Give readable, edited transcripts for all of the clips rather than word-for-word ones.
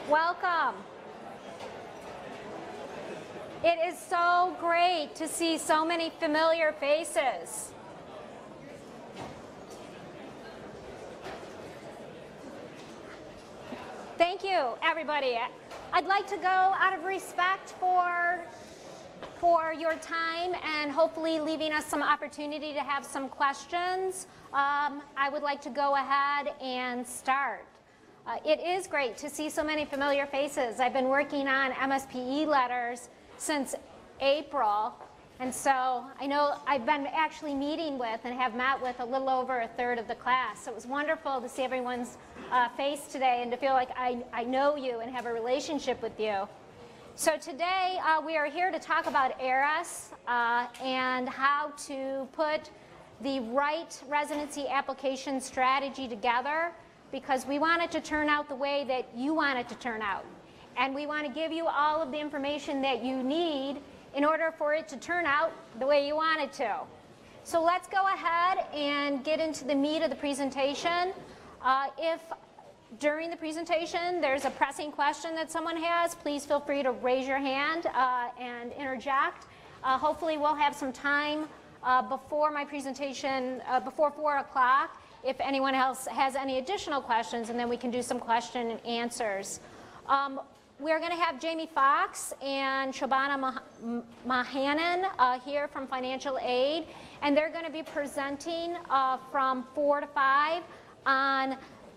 Welcome. It is so great to see so many familiar faces. Thank you, everybody. I'd like to go out of respect for your time and hopefully leaving us some opportunity to have some questions. I would like to go ahead and start. It is great to see so many familiar faces. I've been working on MSPE letters since April, and so I know I've been actually meeting with and have met with a little over a third of the class. So it was wonderful to see everyone's face today and to feel like I know you and have a relationship with you. So today we are here to talk about ERAS and how to put the right residency application strategy together, because we want it to turn out the way that you want it to turn out. And we want to give you all of the information that you need in order for it to turn out the way you want it to. So let's go ahead and get into the meat of the presentation. If during the presentation there's a pressing question that someone has, please feel free to raise your hand and interject. Hopefully we'll have some time before my presentation, before 4 o'clock, if anyone else has any additional questions, and then we can do some question and answers. We're going to have Jamie Fox and Shobana Mahanan here from Financial Aid, and they're going to be presenting from 4 to 5 on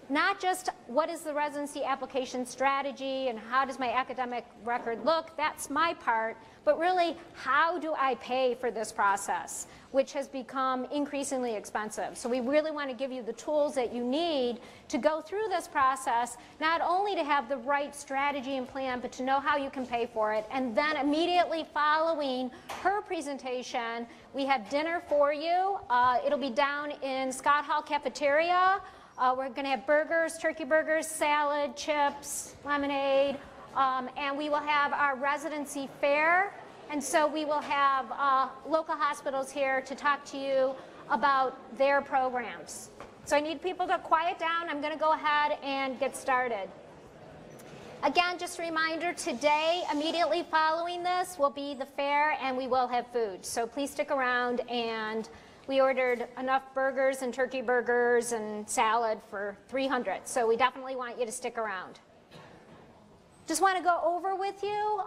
not just what is the residency application strategy and how does my academic record look, that's my part, but really how do I pay for this process, which has become increasingly expensive. So we really want to give you the tools that you need to go through this process, not only to have the right strategy and plan, but to know how you can pay for it. And then immediately following her presentation, we have dinner for you. It'll be down in Scott Hall Cafeteria. We're going to have burgers, turkey burgers, salad, chips, lemonade, and we will have our residency fair. And so we will have local hospitals here to talk to you about their programs. So I need people to quiet down. I'm going to go ahead and get started. Again, just a reminder, today, immediately following this, will be the fair, and we will have food. So please stick around, and we ordered enough burgers and turkey burgers and salad for 300, so we definitely want you to stick around. Just want to go over with you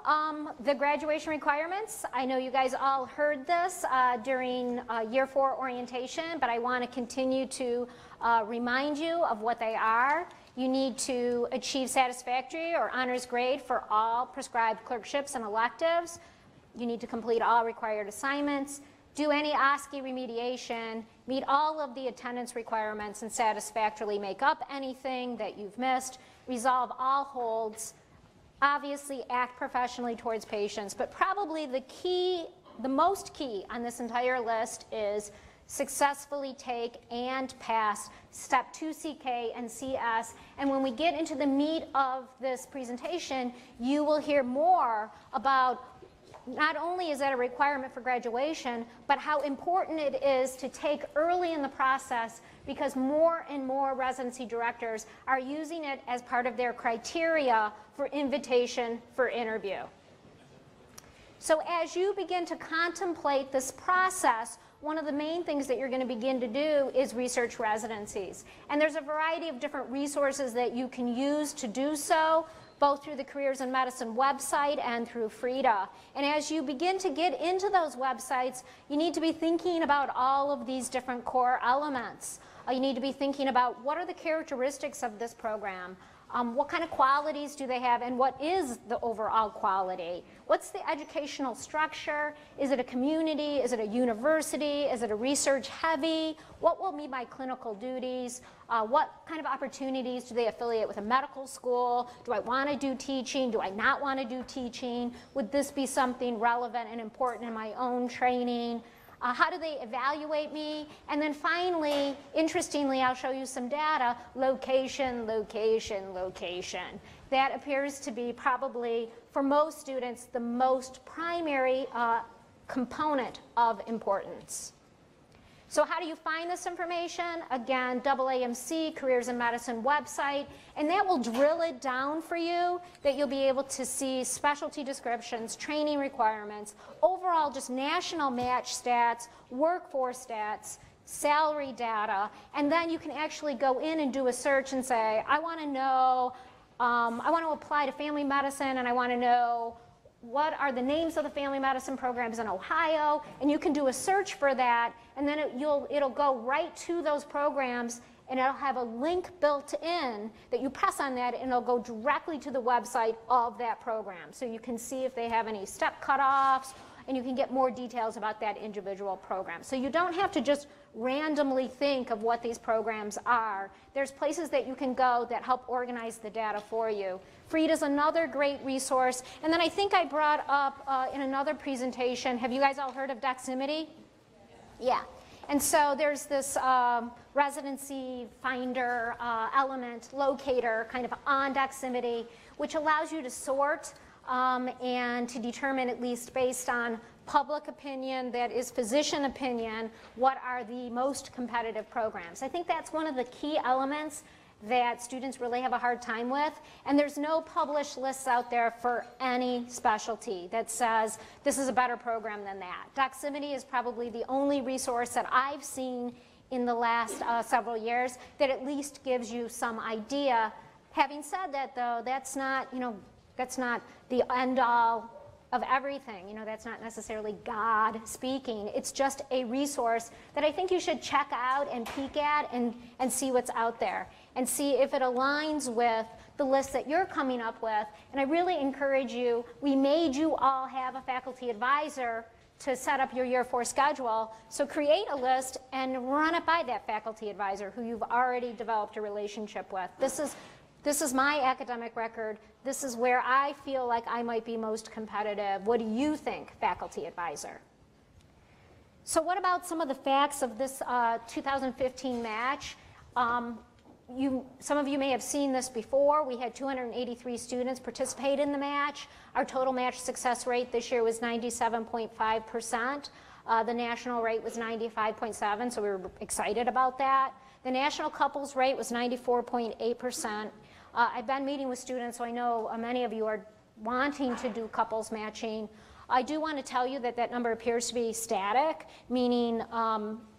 the graduation requirements. I know you guys all heard this during Year 4 orientation, but I want to continue to remind you of what they are. You need to achieve satisfactory or honors grade for all prescribed clerkships and electives. You need to complete all required assignments, do any OSCE remediation, meet all of the attendance requirements, and satisfactorily make up anything that you've missed, resolve all holds, obviously act professionally towards patients. But probably the most key on this entire list is successfully take and pass Step 2 CK and CS. And when we get into the meat of this presentation, you will hear more about not only is that a requirement for graduation, but how important it is to take early in the process, because more and more residency directors are using it as part of their criteria for invitation for interview. So as you begin to contemplate this process, one of the main things that you're going to begin to do is research residencies. And there's a variety of different resources that you can use to do so, both through the Careers in Medicine website and through FRIDA. And as you begin to get into those websites, you need to be thinking about all of these different core elements. You need to be thinking about what are the characteristics of this program, what kind of qualities do they have, and what is the overall quality? What's the educational structure? Is it a community? Is it a university? Is it a research heavy? What will be my clinical duties? What kind of opportunities do they affiliate with a medical school? Do I want to do teaching? Do I not want to do teaching? Would this be something relevant and important in my own training? How do they evaluate me? And then finally, interestingly, I'll show you some data, location, location, location. That appears to be probably, for most students, the most primary component of importance. So how do you find this information? Again, AAMC, Careers in Medicine website, and that will drill it down for you that you'll be able to see specialty descriptions, training requirements, overall just national match stats, workforce stats, salary data, and then you can actually go in and do a search and say, I want to know, I want to apply to family medicine and I want to know what are the names of the family medicine programs in Ohio, and you can do a search for that, and then it'll go right to those programs, and it'll have a link built in that you press on that, and it'll go directly to the website of that program. So you can see if they have any step cutoffs, and you can get more details about that individual program. So you don't have to just randomly think of what these programs are. There's places that you can go that help organize the data for you. Freed is another great resource. And then I think I brought up in another presentation, have you guys all heard of Doximity? Yeah. And so there's this residency finder element, locator, kind of on Doximity, which allows you to sort and to determine, at least based on public opinion, that is physician opinion, what are the most competitive programs. I think that's one of the key elements that students really have a hard time with, and there's no published lists out there for any specialty that says this is a better program than that. Doximity is probably the only resource that I've seen in the last several years that at least gives you some idea. Having said that, though, that's not, that's not the end all of everything. That's not necessarily God speaking. It's just a resource that I think you should check out and peek at and see what's out there and see if it aligns with the list that you're coming up with. And I really encourage you, we made you all have a faculty advisor to set up your year 4 schedule. So create a list and run it by that faculty advisor who you've already developed a relationship with. This is my academic record. This is where I feel like I might be most competitive. What do you think, faculty advisor? So what about some of the facts of this 2015 match? Some of you may have seen this before. We had 283 students participate in the match. Our total match success rate this year was 97.5%. The national rate was 95.7%, so we were excited about that. The national couples rate was 94.8%. I've been meeting with students, so I know many of you are wanting to do couples matching. I do want to tell you that that number appears to be static, meaning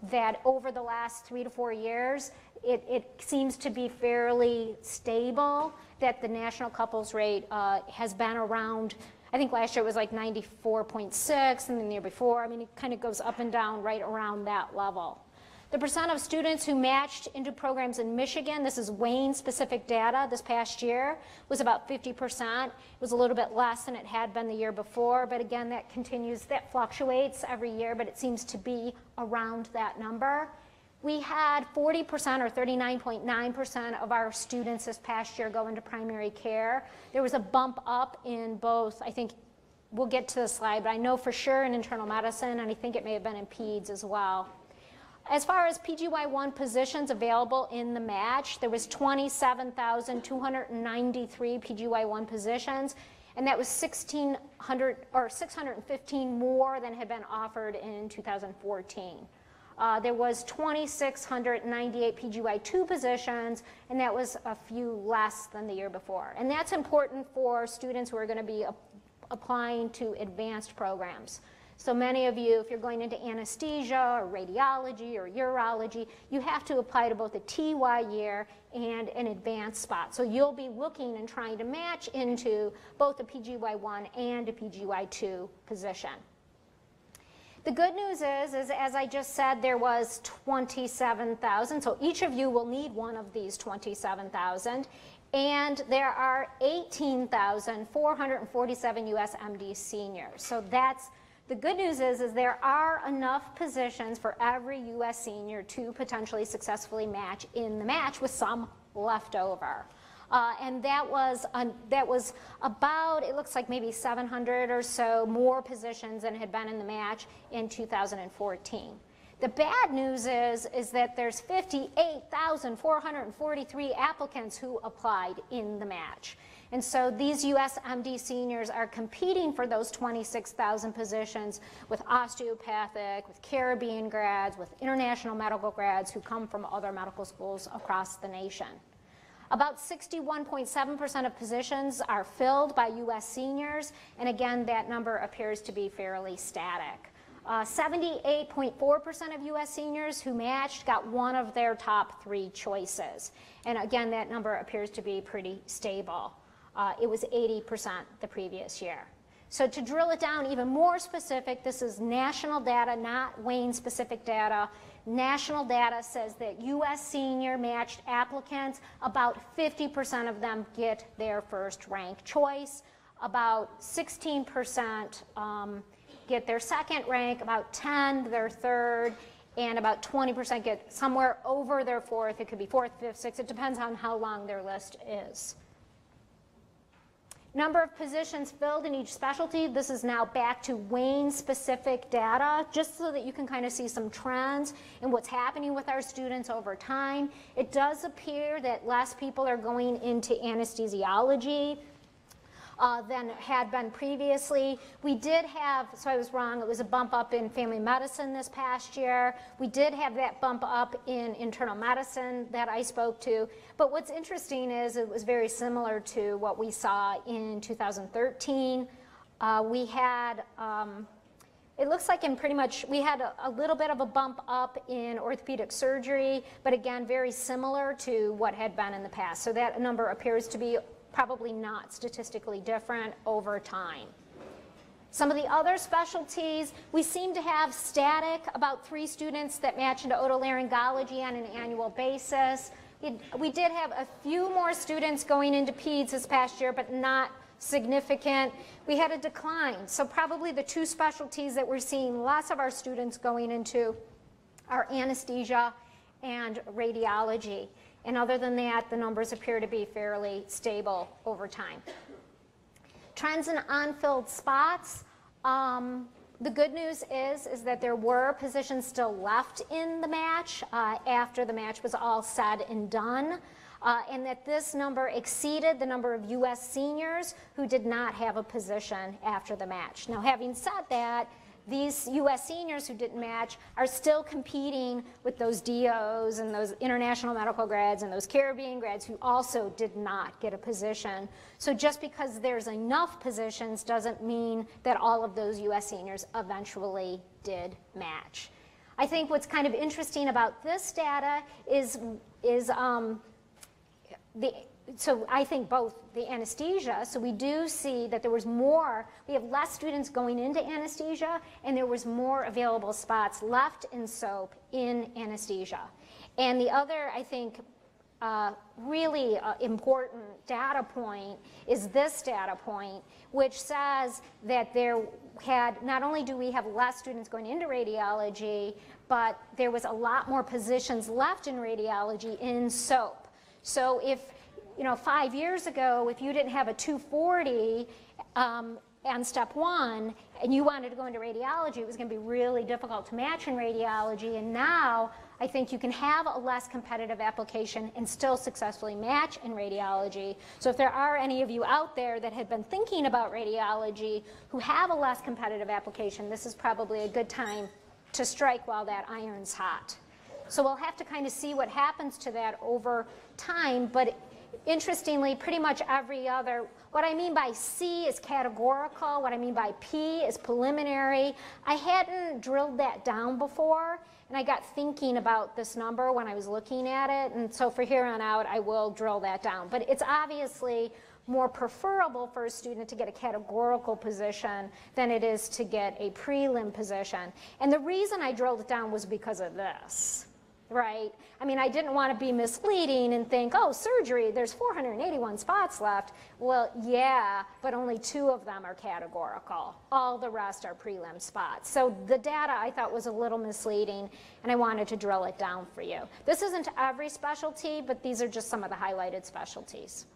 that over the last 3 to 4 years, it seems to be fairly stable, that the national couples rate has been around, I think last year it was like 94.6, and then the year before, I mean, it kind of goes up and down right around that level. The percent of students who matched into programs in Michigan, this is Wayne-specific data this past year, was about 50%. It was a little bit less than it had been the year before, but again, that continues, that fluctuates every year, but it seems to be around that number. We had 40% or 39.9% of our students this past year go into primary care. There was a bump up in both, I think, we'll get to the slide, but I know for sure in internal medicine, and I think it may have been in peds as well. As far as PGY1 positions available in the match, there was 27,293 PGY1 positions, and that was 615 more than had been offered in 2014. There was 2,698 PGY2 positions, and that was a few less than the year before. And that's important for students who are going to be applying to advanced programs. So many of you, if you're going into anesthesia or radiology or urology, you have to apply to both a TY year and an advanced spot. So you'll be looking and trying to match into both a PGY1 and a PGY2 position. The good news is as I just said, there was 27,000. So each of you will need one of these 27,000. And there are 18,447 US MD seniors. So that's the good news is there are enough positions for every U.S. senior to potentially successfully match in the match with some left over. And that was about, it looks like maybe 700 or so more positions than had been in the match in 2014. The bad news is that there's 58,443 applicants who applied in the match. And so these USMD seniors are competing for those 26,000 positions with osteopathic, with Caribbean grads, with international medical grads who come from other medical schools across the nation. About 61.7% of positions are filled by US seniors, and again, that number appears to be fairly static. 78.4% of US seniors who matched got one of their top 3 choices. And again, that number appears to be pretty stable. It was 80% the previous year. So to drill it down even more specific, this is national data, not Wayne-specific data. National data says that US senior matched applicants, about 50% of them get their first rank choice. About 16% get their second rank, about 10 their third, and about 20% get somewhere over their fourth. It could be fourth, fifth, sixth. It depends on how long their list is. Number of positions filled in each specialty. This is now back to Wayne-specific data, just so that you can kind of see some trends in what's happening with our students over time. It does appear that less people are going into anesthesiology than had been previously. We did have, so I was wrong, it was a bump up in family medicine this past year. We did have that bump up in internal medicine that I spoke to. But what's interesting is it was very similar to what we saw in 2013. We had, it looks like in pretty much, we had a little bit of a bump up in orthopedic surgery, but again, very similar to what had been in the past. So that number appears to be probably not statistically different over time. Some of the other specialties, we seem to have static, about 3 students that match into otolaryngology on an annual basis. We did have a few more students going into peds this past year, but not significant. We had a decline. So probably the 2 specialties that we're seeing lots of our students going into are anesthesia and radiology. And other than that, the numbers appear to be fairly stable over time. Trends in unfilled spots. The good news is that there were positions still left in the match after the match was all said and done, and that this number exceeded the number of US seniors who did not have a position after the match. Now, having said that, these US seniors who didn't match are still competing with those DOs and those international medical grads and those Caribbean grads who also did not get a position. So just because there's enough positions doesn't mean that all of those US seniors eventually did match. I think what's kind of interesting about this data is so I think both the anesthesia, so we do see that there was more, we have less students going into anesthesia, and there was more available spots left in SOAP in anesthesia. And the other, I think, really important data point is this data point, which says that there had, not only do we have less students going into radiology, but there was a lot more positions left in radiology in SOAP. So if, 5 years ago, if you didn't have a 240 on step 1 and you wanted to go into radiology, it was going to be really difficult to match in radiology. And now I think you can have a less competitive application and still successfully match in radiology. So if there are any of you out there that had been thinking about radiology who have a less competitive application, this is probably a good time to strike while that iron's hot. So we'll have to kind of see what happens to that over time. But interestingly, pretty much every other, what I mean by C is categorical, what I mean by P is preliminary. I hadn't drilled that down before, and I got thinking about this number when I was looking at it, and so for here on out, I will drill that down. But it's obviously more preferable for a student to get a categorical position than it is to get a prelim position. And the reason I drilled it down was because of this. Right? I mean, I didn't want to be misleading and think, oh, surgery, there's 481 spots left. Well, yeah, but only 2 of them are categorical. All the rest are prelim spots. So the data I thought was a little misleading, and I wanted to drill it down for you. This isn't every specialty, but these are just some of the highlighted specialties.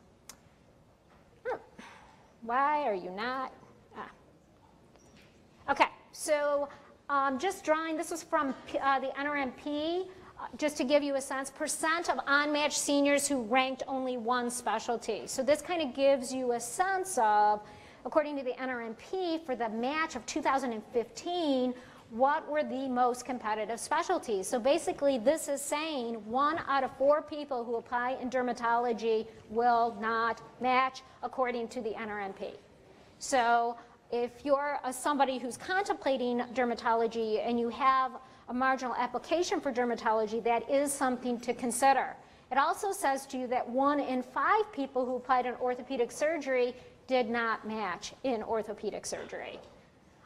Why are you not? Okay, so just drawing, this was from the NRMP. just to give you a sense, percent of unmatched seniors who ranked only one specialty. So this kind of gives you a sense of, according to the NRMP, for the match of 2015, what were the most competitive specialties. So basically this is saying 1 out of 4 people who apply in dermatology will not match according to the NRMP. So if you're somebody who's contemplating dermatology and you have a marginal application for dermatology, that is something to consider. It also says to you that 1 in 5 people who applied in orthopedic surgery did not match in orthopedic surgery.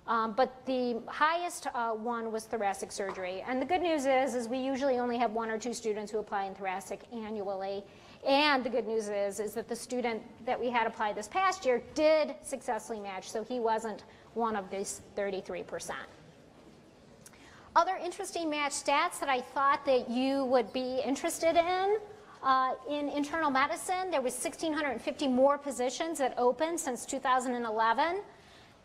But the highest one was thoracic surgery. And the good news is we usually only have 1 or 2 students who apply in thoracic annually. And the good news is that the student that we had apply this past year did successfully match, so he wasn't one of these 33%. Other interesting match stats that I thought that you would be interested in internal medicine, there was 1,650 more positions that opened since 2011.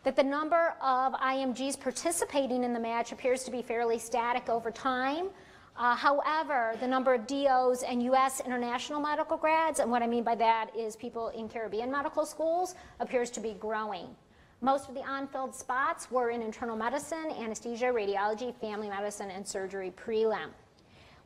That the number of IMGs participating in the match appears to be fairly static over time. However, the number of DOs and U.S. international medical grads, and what I mean by that is people in Caribbean medical schools, appears to be growing. Most of the unfilled spots were in internal medicine, anesthesia, radiology, family medicine, and surgery prelim.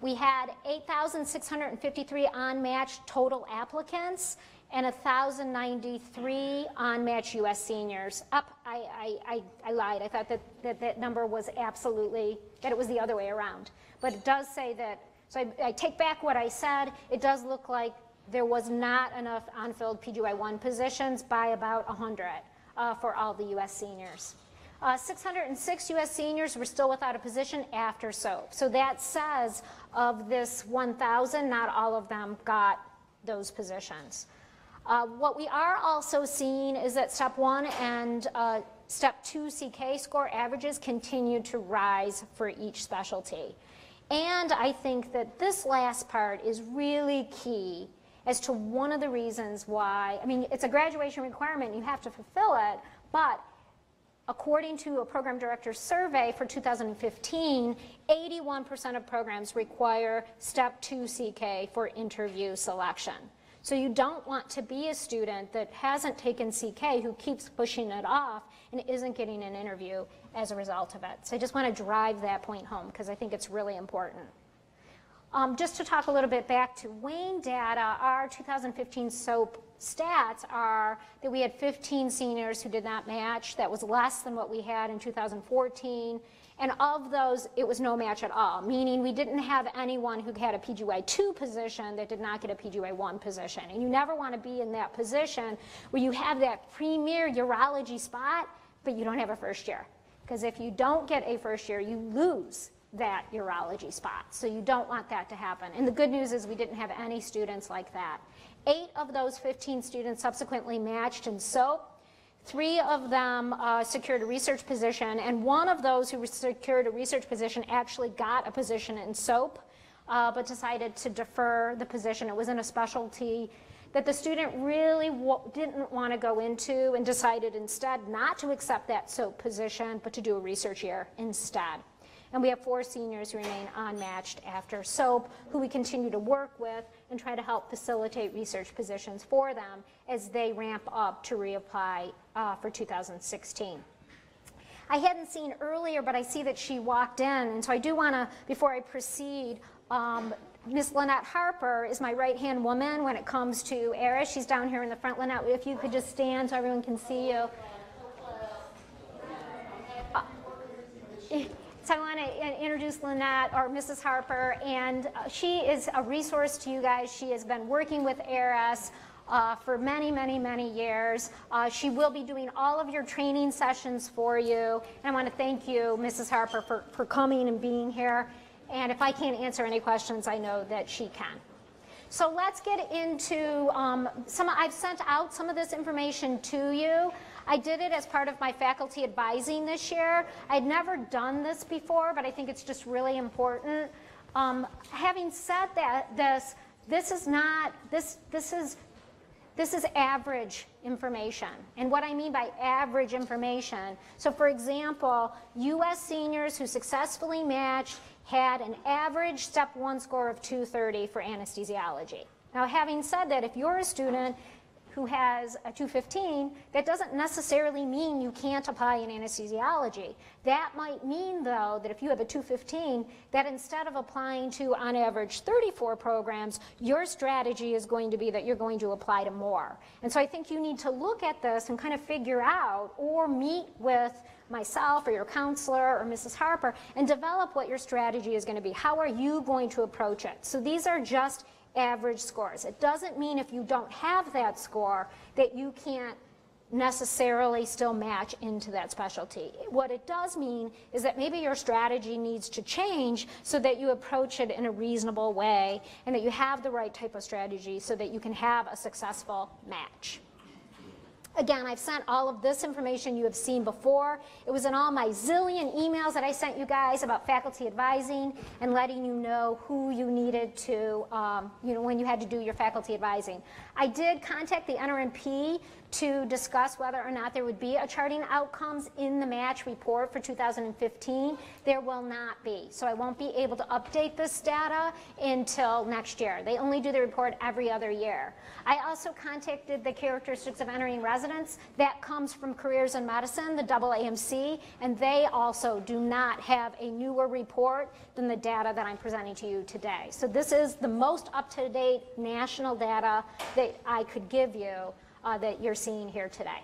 We had 8,653 unmatched total applicants and 1,093 unmatched U.S. seniors. I lied. I thought that number was absolutely, that it was the other way around. But it does say that, so I take back what I said. It does look like there was not enough unfilled PGY1 positions by about 100 for all the U.S. seniors. 606 U.S. seniors were still without a position after SOAP. So that says of this 1,000, not all of them got those positions. What we are also seeing is that Step 1 and Step 2 CK score averages continue to rise for each specialty. And I think that this last part is really key as to one of the reasons why, I mean, it's a graduation requirement, you have to fulfill it, but according to a program director's survey for 2015, 81% of programs require Step 2 CK for interview selection. So you don't want to be a student that hasn't taken CK who keeps pushing it off and isn't getting an interview as a result of it. So I just want to drive that point home because I think it's really important. Just to talk a little bit back to Wayne data, our 2015 SOAP stats are that we had 15 seniors who did not match. That was less than what we had in 2014. And of those, it was no match at all, meaning we didn't have anyone who had a PGY2 position that did not get a PGY1 position. And you never want to be in that position where you have that premier urology spot, but you don't have a first year. Because if you don't get a first year, you lose that urology spot. So you don't want that to happen. And the good news is we didn't have any students like that. 8 of those 15 students subsequently matched in SOAP. 3 of them secured a research position, and 1 of those who secured a research position actually got a position in SOAP, but decided to defer the position. It was in a specialty that the student really didn't want to go into and decided instead not to accept that SOAP position, but to do a research year instead. And we have 4 seniors who remain unmatched after SOAP, who we continue to work with and try to help facilitate research positions for them as they ramp up to reapply for 2016. I hadn't seen earlier, but I see that she walked in, and so I do want to, before I proceed, Ms. Lynette Harper is my right-hand woman when it comes to ERAS. She's down here in the front. Lynette, if you could just stand so everyone can see you. So I want to introduce Lynette, or Mrs. Harper, and she is a resource to you guys. She has been working with ERAS for many, many, many years. She will be doing all of your training sessions for you. And I want to thank you, Mrs. Harper, for coming and being here. And if I can't answer any questions, I know that she can. So let's get into I've sent out some of this information to you. I did it as part of my faculty advising this year. I'd never done this before, but I think it's just really important. Having said that, this is This is average information. And what I mean by average information, so for example, U.S. seniors who successfully matched had an average step 1 score of 230 for anesthesiology. Now, having said that, if you're a student who has a 215, that doesn't necessarily mean you can't apply in anesthesiology. That might mean, though, that if you have a 215, that instead of applying to, on average, 34 programs, your strategy is going to be that you're going to apply to more. And so I think you need to look at this and kind of figure out, or meet with myself or your counselor or Mrs. Harper and develop what your strategy is going to be. How are you going to approach it? So these are just average scores. It doesn't mean if you don't have that score that you can't necessarily still match into that specialty. What it does mean is that maybe your strategy needs to change so that you approach it in a reasonable way and that you have the right type of strategy so that you can have a successful match. Again, I've sent all of this information you have seen before. It was in all my zillion emails that I sent you guys about faculty advising and letting you know who you needed to, when you had to do your faculty advising. I did contact the NRMP to discuss whether or not there would be a charting outcomes in the match report for 2015. There will not be. So I won't be able to update this data until next year. They only do the report every other year. I also contacted the characteristics of entering residence. That comes from Careers in Medicine, the AAMC, and they also do not have a newer report than the data that I'm presenting to you today. So this is the most up-to-date national data that I could give you that you're seeing here today.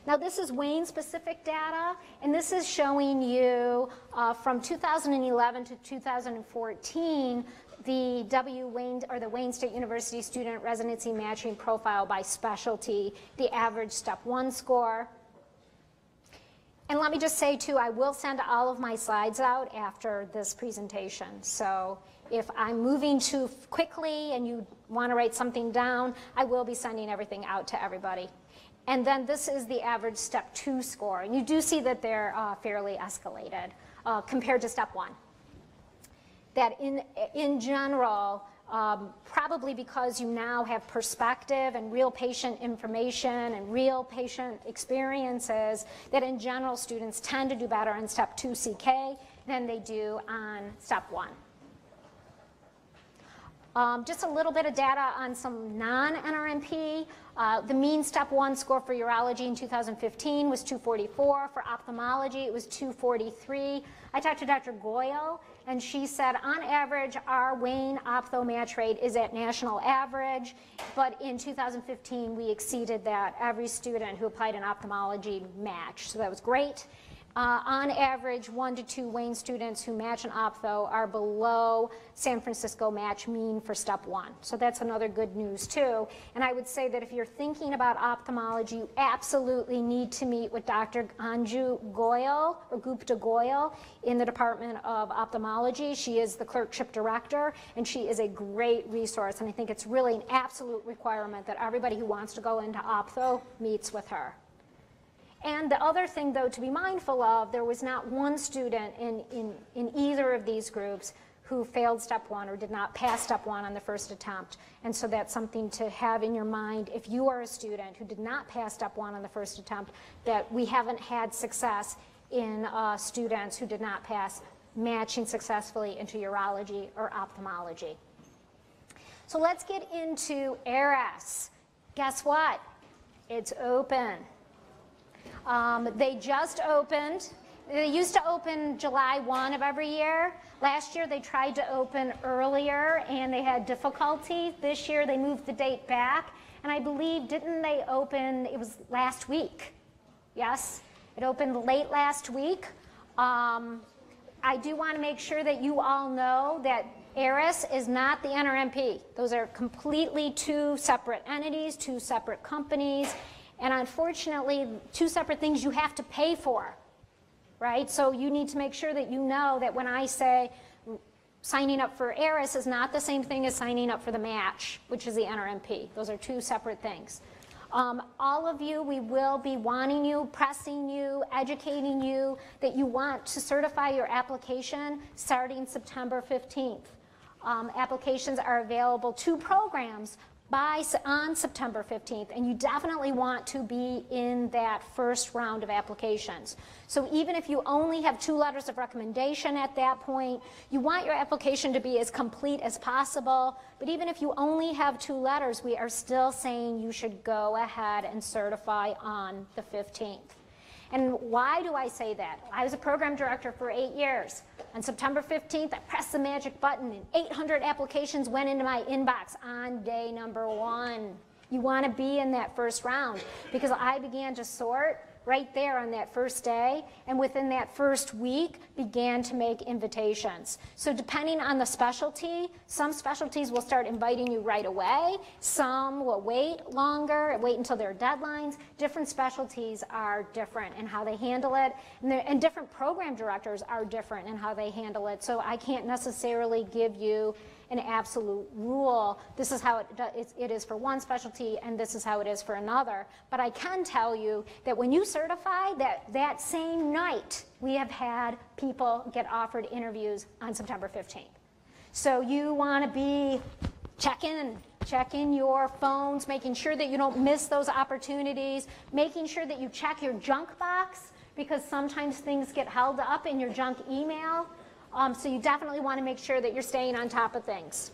Now this is Wayne-specific data, and this is showing you from 2011 to 2014 the Wayne State University student residency matching profile by specialty, the average step 1 score. And let me just say too, I will send all of my slides out after this presentation. So if I'm moving too quickly and you want to write something down, I will be sending everything out to everybody. And then this is the average step 2 score. And you do see that they're fairly escalated compared to step 1. That in general, probably because you now have perspective and real patient information and real patient experiences, that in general students tend to do better on step 2 CK than they do on step 1. Just a little bit of data on some non-NRMP. The mean step 1 score for urology in 2015 was 244. For ophthalmology, it was 243. I talked to Dr. Goyle, and she said, on average, our Wayne ophtho match rate is at national average, but in 2015, we exceeded that. Every student who applied in ophthalmology matched, so that was great. On average, 1 to 2 Wayne students who match an ophtho are below San Francisco match mean for step 1. So that's another good news too. And I would say that if you're thinking about ophthalmology, you absolutely need to meet with Dr. Anju Goyal or Gupta Goyal in the Department of Ophthalmology. She is the clerkship director, and she is a great resource. And I think it's really an absolute requirement that everybody who wants to go into ophtho meets with her. And the other thing, though, to be mindful of, there was not one student in either of these groups who failed step 1 or did not pass step 1 on the first attempt. And so that's something to have in your mind if you are a student who did not pass step 1 on the first attempt, that we haven't had success in students who did not pass matching successfully into urology or ophthalmology. So let's get into ERAS. Guess what? It's open. They just opened. They used to open July 1 of every year. Last year they tried to open earlier and they had difficulty. This year they moved the date back, and I believe, didn't they open, it was last week? Yes, it opened late last week. I do want to make sure that you all know that ERAS is not the NRMP. Those are completely 2 separate entities, 2 separate companies. And unfortunately, 2 separate things you have to pay for, right? So you need to make sure that you know that when I say signing up for ERAS is not the same thing as signing up for the match, which is the NRMP. Those are 2 separate things. All of you, we will be wanting you, pressing you, educating you that you want to certify your application starting September 15th. Applications are available, 2 programs on September 15th, and you definitely want to be in that first round of applications. So even if you only have 2 letters of recommendation at that point, you want your application to be as complete as possible, but even if you only have 2 letters, we are still saying you should go ahead and certify on the 15th. And why do I say that? I was a program director for 8 years. On September 15th, I pressed the magic button and 800 applications went into my inbox on day number 1. You want to be in that first round because I began to sort right there on that first day, and within that first week began to make invitations. So depending on the specialty, some specialties will start inviting you right away, some will wait longer, wait until their deadlines. Different specialties are different in how they handle it, and different program directors are different in how they handle it. So I can't necessarily give you an absolute rule. This is how it is for one specialty, and this is how it is for another. But I can tell you that when you certify, that same night, we have had people get offered interviews on September 15th. So you want to be checking your phones, making sure that you don't miss those opportunities, making sure that you check your junk box, because sometimes things get held up in your junk email. So you definitely want to make sure that you're staying on top of things.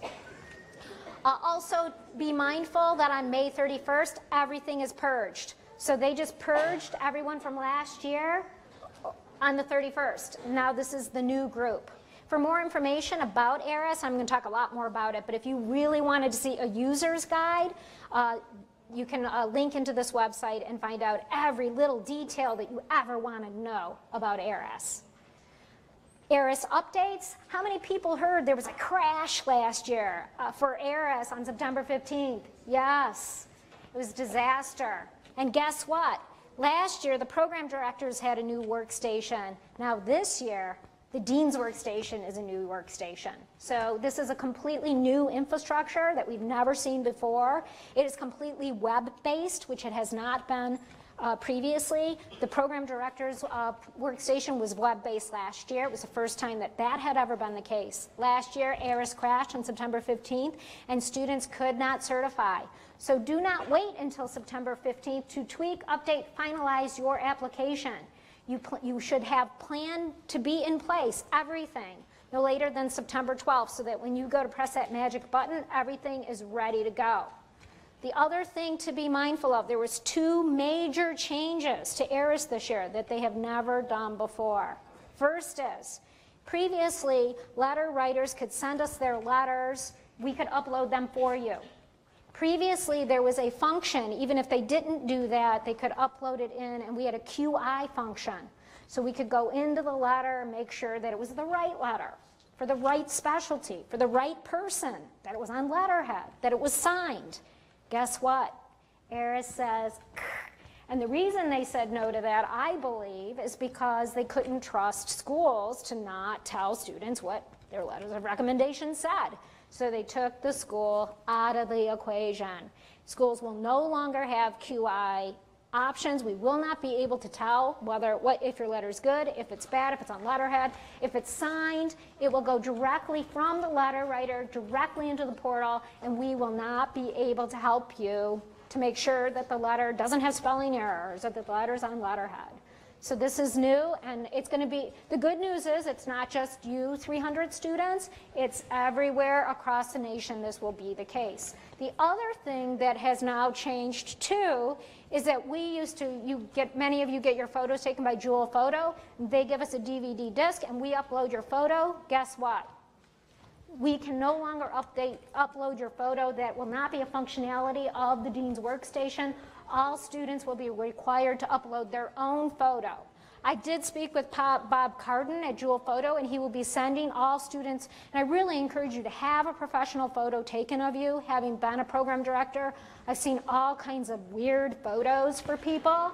Also, be mindful that on May 31st, everything is purged. So they just purged everyone from last year on the 31st. Now this is the new group. For more information about ERAS, I'm going to talk a lot more about it, but if you really wanted to see a user's guide, you can link into this website and find out every little detail that you ever want to know about ERAS. ERAS updates. How many people heard there was a crash last year for ERAS on September 15th? Yes, it was a disaster. And guess what? Last year, the program directors had a new workstation. Now this year, the dean's workstation is a new workstation. So this is a completely new infrastructure that we've never seen before. It is completely web-based, which it has not been previously. The program director's workstation was web-based last year. It was the first time that had ever been the case. Last year, ERAS crashed on September 15th, and students could not certify. So do not wait until September 15th to tweak, update, finalize your application. You should have planned to be in place, everything, no later than September 12th, so that when you go to press that magic button, everything is ready to go. The other thing to be mindful of, there was 2 major changes to ERAS this year that they have never done before. First is, previously, letter writers could send us their letters. We could upload them for you. Previously, there was a function, even if they didn't do that, they could upload it in, and we had a QI function. So we could go into the letter, make sure that it was the right letter, for the right specialty, for the right person, that it was on letterhead, that it was signed. Guess what? ERAS says, and the reason they said no to that, I believe, is because they couldn't trust schools to not tell students what their letters of recommendation said. So they took the school out of the equation. Schools will no longer have QI options. We will not be able to tell if your letter is good, if it's bad, if it's on letterhead. If it's signed, it will go directly from the letter writer directly into the portal, and we will not be able to help you to make sure that the letter doesn't have spelling errors, that the letter's on letterhead. So this is new, and it's going to be, the good news is it's not just you 300 students, it's everywhere across the nation this will be the case. The other thing that has now changed too is that we used to, many of you get your photos taken by Jewel Photo, they give us a DVD disc and we upload your photo. Guess what? We can no longer upload your photo. That will not be a functionality of the Dean's Workstation. All students will be required to upload their own photo. I did speak with Bob Carden at Jewel Photo, and he will be sending all students, and I really encourage you to have a professional photo taken of you. Having been a program director, I've seen all kinds of weird photos for people.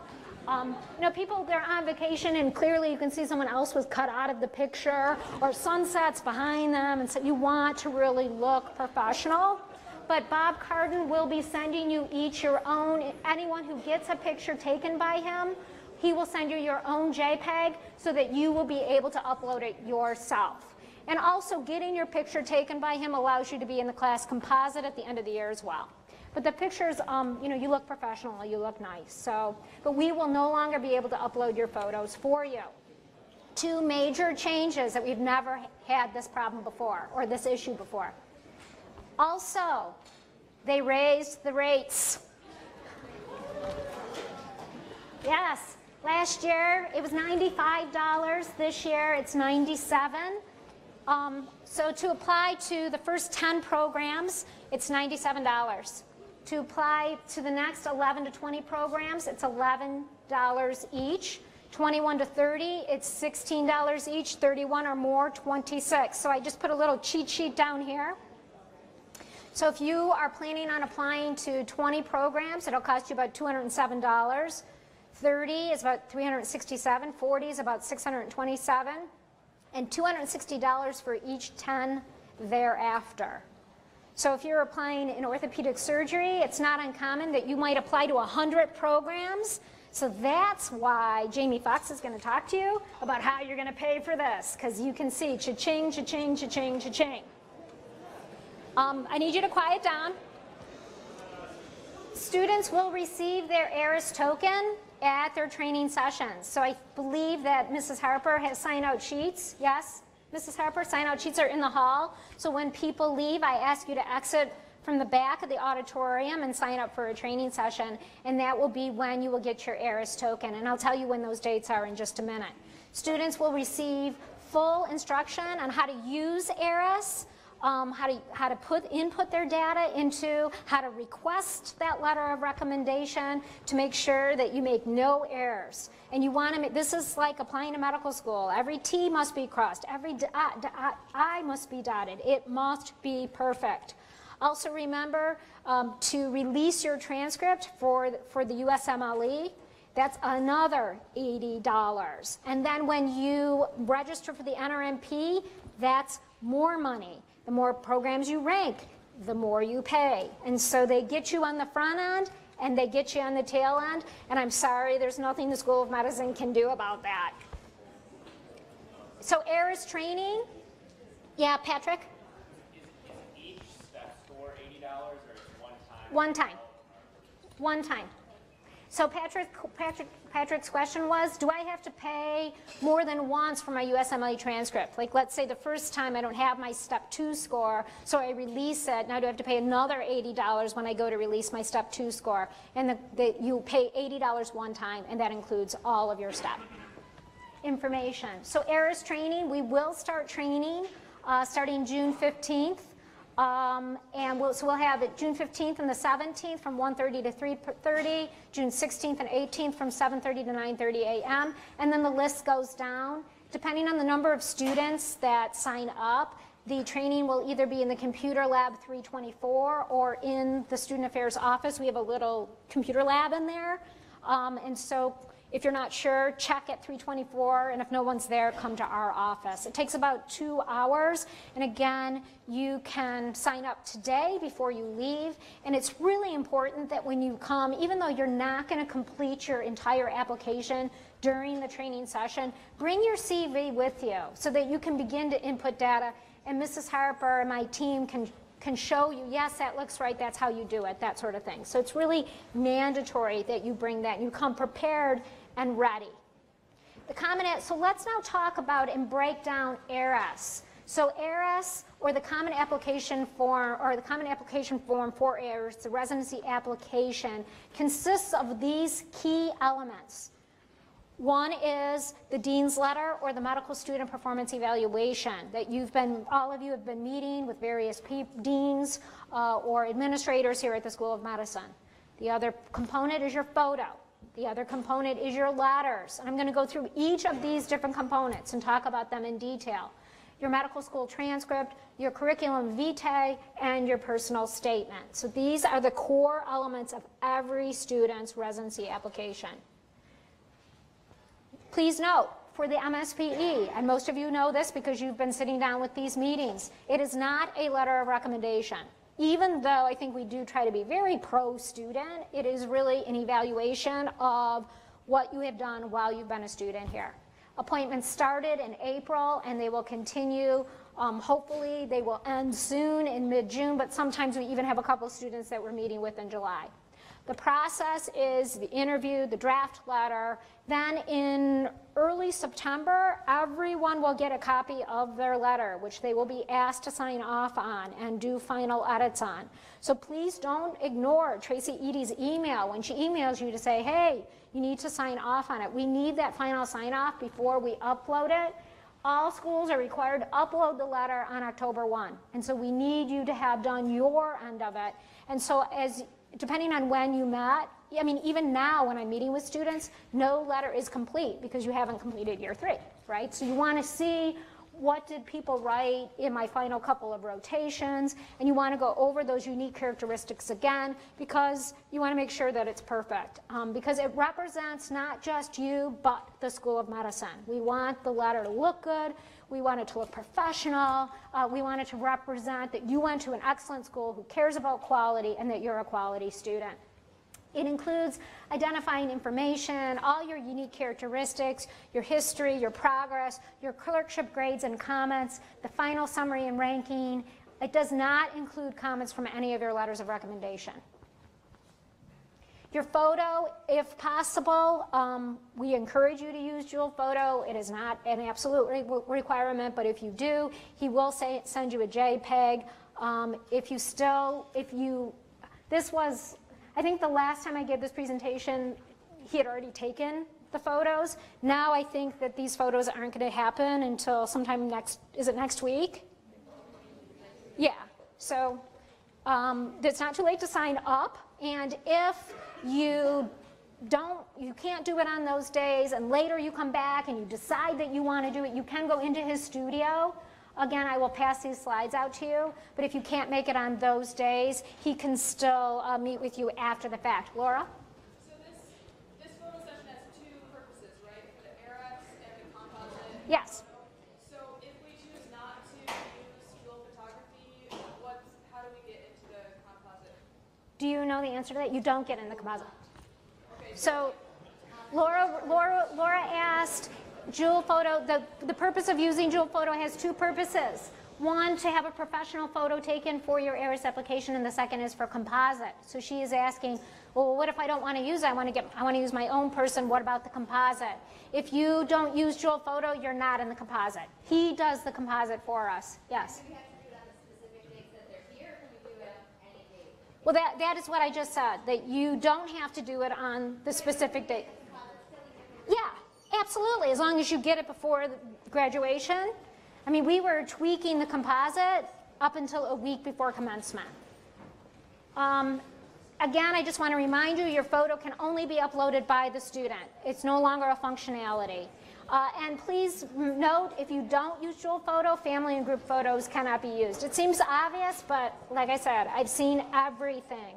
People, they're on vacation and clearly you can see someone else was cut out of the picture, or sunsets behind them, and so you want to really look professional. But Bob Carden will be sending you each your own, anyone who gets a picture taken by him, he will send you your own JPEG so that you will be able to upload it yourself. And also getting your picture taken by him allows you to be in the class composite at the end of the year as well. But the pictures, you know, you look professional, you look nice. So, but we will no longer be able to upload your photos for you. Two major changes that we've never had this problem before, or this issue before. Also, they raised the rates. Yes, last year it was $95. This year it's $97. So to apply to the first 10 programs, it's $97. To apply to the next 11 to 20 programs, it's $11 each. 21 to 30, it's $16 each. 31 or more, $26. So I just put a little cheat sheet down here. So if you are planning on applying to 20 programs, it'll cost you about $207. 30 is about $367. 40 is about $627. And $260 for each 10 thereafter. So if you're applying in orthopedic surgery, it's not uncommon that you might apply to 100 programs. So that's why Jamie Foxx is going to talk to you about how you're going to pay for this, because you can see cha-ching, cha-ching, cha-ching, cha-ching. I need you to quiet down. Students will receive their ERAS token at their training sessions. So I believe that Mrs. Harper has sign-out sheets. Yes, Mrs. Harper, sign-out sheets are in the hall. So when people leave, I ask you to exit from the back of the auditorium and sign up for a training session, and that will be when you will get your ERAS token, and I'll tell you when those dates are in just a minute. Students will receive full instruction on how to use ERAS, how to input their data into, how to request that letter of recommendation to make sure that you make no errors. And you want to make, this is like applying to medical school. Every T must be crossed, every I must be dotted. It must be perfect. Also remember to release your transcript for the USMLE. That's another $80. And then when you register for the NRMP, that's more money. The more programs you rank, the more you pay. And so they get you on the front end and they get you on the tail end. And I'm sorry, there's nothing the School of Medicine can do about that. So ERAS training, yeah, Patrick? One time. One time. So Patrick's question was, do I have to pay more than once for my USMLE transcript? Like, let's say the first time I don't have my Step 2 score, so I release it. Now do I have to pay another $80 when I go to release my Step 2 score? And you pay $80 one time, and that includes all of your step information. So ERAS training, we will start training starting June 15th. So we'll have it June 15th and the 17th from 1:30 to 3:30, June 16th and 18th from 7:30 to 9:30 a.m. And then the list goes down. Depending on the number of students that sign up, the training will either be in the computer lab 324 or in the student affairs office. We have a little computer lab in there. And so if you're not sure, check at 324, and if no one's there, come to our office. It takes about 2 hours, and again, you can sign up today before you leave, and it's really important that when you come, even though you're not going to complete your entire application during the training session, bring your CV with you so that you can begin to input data, and Mrs. Harper and my team can show you, yes, that looks right, that's how you do it, that sort of thing. So it's really mandatory that you bring that, you come prepared and ready. So let's now talk about and break down ERAS. So ERAS, or the Common Application Form, for ERAS, the residency application, consists of these key elements. One is the dean's letter, or the medical student performance evaluation that all of you have been meeting with various deans or administrators here at the School of Medicine. The other component is your photo. The other component is your letters. And I'm going to go through each of these different components and talk about them in detail. Your medical school transcript, your curriculum vitae, and your personal statement. So these are the core elements of every student's residency application. Please note, for the MSPE, and most of you know this because you've been sitting down with these meetings, it is not a letter of recommendation. Even though I think we do try to be very pro-student, it is really an evaluation of what you have done while you've been a student here. Appointments started in April, and they will continue Hopefully they will end soon in mid-June, but sometimes we even have a couple students that we're meeting with in July. The process is the interview, the draft letter. Then in early September, everyone will get a copy of their letter, which they will be asked to sign off on and do final edits on. So please don't ignore Tracy Edie's email when she emails you to say, hey, you need to sign off on it. We need that final sign off before we upload it. All schools are required to upload the letter on October 1. And so we need you to have done your end of it. And so depending on when you met, I mean, even now when I'm meeting with students, no letter is complete because you haven't completed year 3, right? So you want to see what did people write in my final couple of rotations, and you want to go over those unique characteristics again because you want to make sure that it's perfect because it represents not just you, but the School of Medicine. We want the letter to look good. We want it to look professional. We want it to represent that you went to an excellent school who cares about quality and that you're a quality student. It includes identifying information, all your unique characteristics, your history, your progress, your clerkship grades and comments, the final summary and ranking. It does not include comments from any of your letters of recommendation. Your photo, if possible, we encourage you to use dual photo. It is not an absolute requirement, but if you do, he will send you a JPEG. This was, I think the last time I gave this presentation, he had already taken the photos. Now I think that these photos aren't going to happen until sometime next week? Yeah, so it's not too late to sign up, and if you can't do it on those days, and later you come back and you decide that you want to do it, you can go into his studio. Again, I will pass these slides out to you, but if you can't make it on those days, he can still meet with you after the fact. Laura? So this photo session has two purposes, right? For the ERAS and the composite? Yes. So if we choose not to use dual photography, how do we get into the composite? Do you know the answer to that? You don't get in the composite. Okay. So Laura asked, dual photo, the purpose of using dual photo has two purposes. One, to have a professional photo taken for your ERAS application, and the second is for composite. So she is asking, well, what if I don't want to use it? I want to use my own person. What about the composite? If you don't use dual photo, you're not in the composite. He does the composite for us. Yes? Do we have to do it on the specific dates that they're here, or can we do it on any date? Well, that is what I just said, that you don't have to do it on the specific date. Yeah. Absolutely, as long as you get it before graduation. I mean, we were tweaking the composite up until a week before commencement. Again, I just want to remind you, your photo can only be uploaded by the student. It's no longer a functionality. And please note, if you don't use dual photo, family and group photos cannot be used. It seems obvious, but like I said, I've seen everything.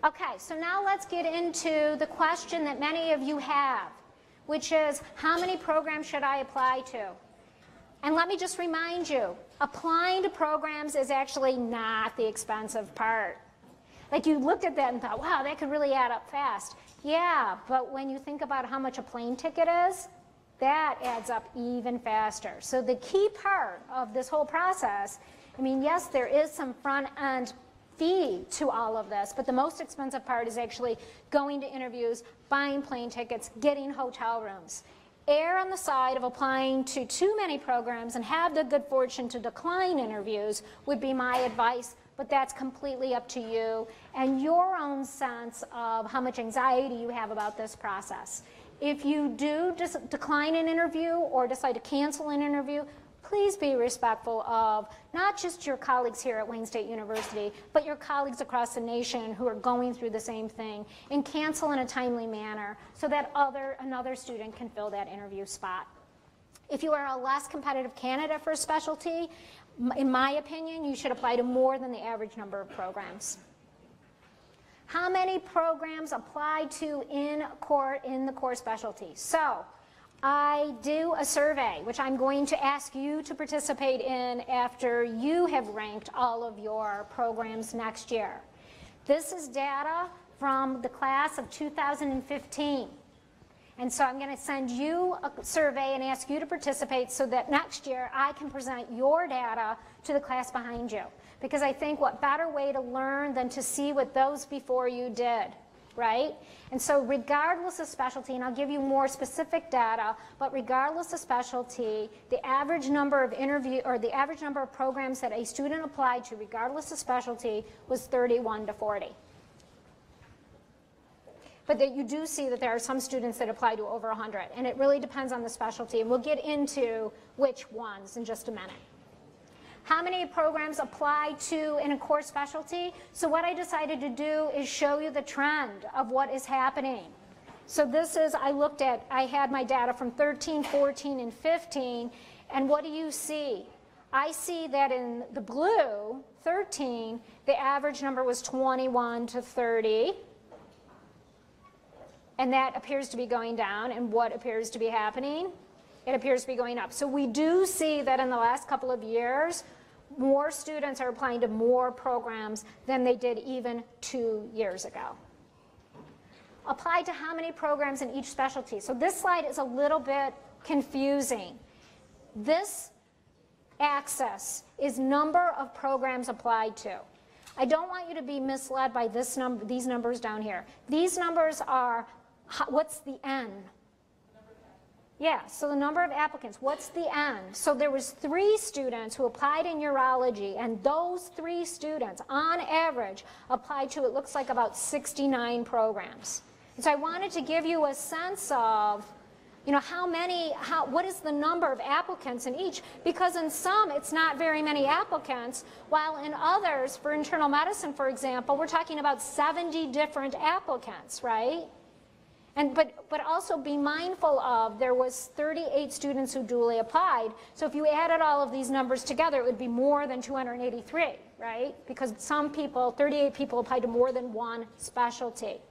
Okay, so now let's get into the question that many of you have, which is, how many programs should I apply to? And let me just remind you, applying to programs is actually not the expensive part. Like, you looked at that and thought, wow, that could really add up fast. Yeah, but when you think about how much a plane ticket is, that adds up even faster. So the key part of this whole process, I mean, yes, there is some front-end fee to all of this, but the most expensive part is actually going to interviews, buying plane tickets, getting hotel rooms. Err on the side of applying to too many programs and have the good fortune to decline interviews would be my advice, but that's completely up to you and your own sense of how much anxiety you have about this process. If you do decline an interview or decide to cancel an interview, please be respectful of not just your colleagues here at Wayne State University, but your colleagues across the nation who are going through the same thing, and cancel in a timely manner so that another student can fill that interview spot. If you are a less competitive candidate for a specialty, in my opinion, you should apply to more than the average number of programs. How many programs apply to in the core specialty? So, I do a survey, which I'm going to ask you to participate in after you have ranked all of your programs next year. This is data from the class of 2015. And so I'm going to send you a survey and ask you to participate so that next year I can present your data to the class behind you. Because I think what better way to learn than to see what those before you did, right? And so regardless of specialty, and I'll give you more specific data, but regardless of specialty, the average number of the average number of programs that a student applied to, regardless of specialty, was 31 to 40. But that you do see that there are some students that apply to over 100, and it really depends on the specialty, and we'll get into which ones in just a minute. How many programs apply to in a core specialty? So what I decided to do is show you the trend of what is happening. So this is, I had my data from 13, 14, and 15, and what do you see? I see that in the blue, 13, the average number was 21 to 30. And that appears to be going down. And what appears to be happening? It appears to be going up. So we do see that in the last couple of years, more students are applying to more programs than they did even 2 years ago. Applied to how many programs in each specialty? So this slide is a little bit confusing. This axis is number of programs applied to. I don't want you to be misled by these numbers down here. These numbers are what's the N? Yeah, so the number of applicants, what's the N? So there was 3 students who applied in urology, and those 3 students, on average, applied to, it looks like, about 69 programs. And so I wanted to give you a sense of, you know, what is the number of applicants in each? Because in some, it's not very many applicants, while in others, for internal medicine, for example, we're talking about 70 different applicants, right? But also be mindful of, there was 38 students who duly applied. So if you added all of these numbers together, it would be more than 283, right? Because some people, 38 people applied to more than one specialty.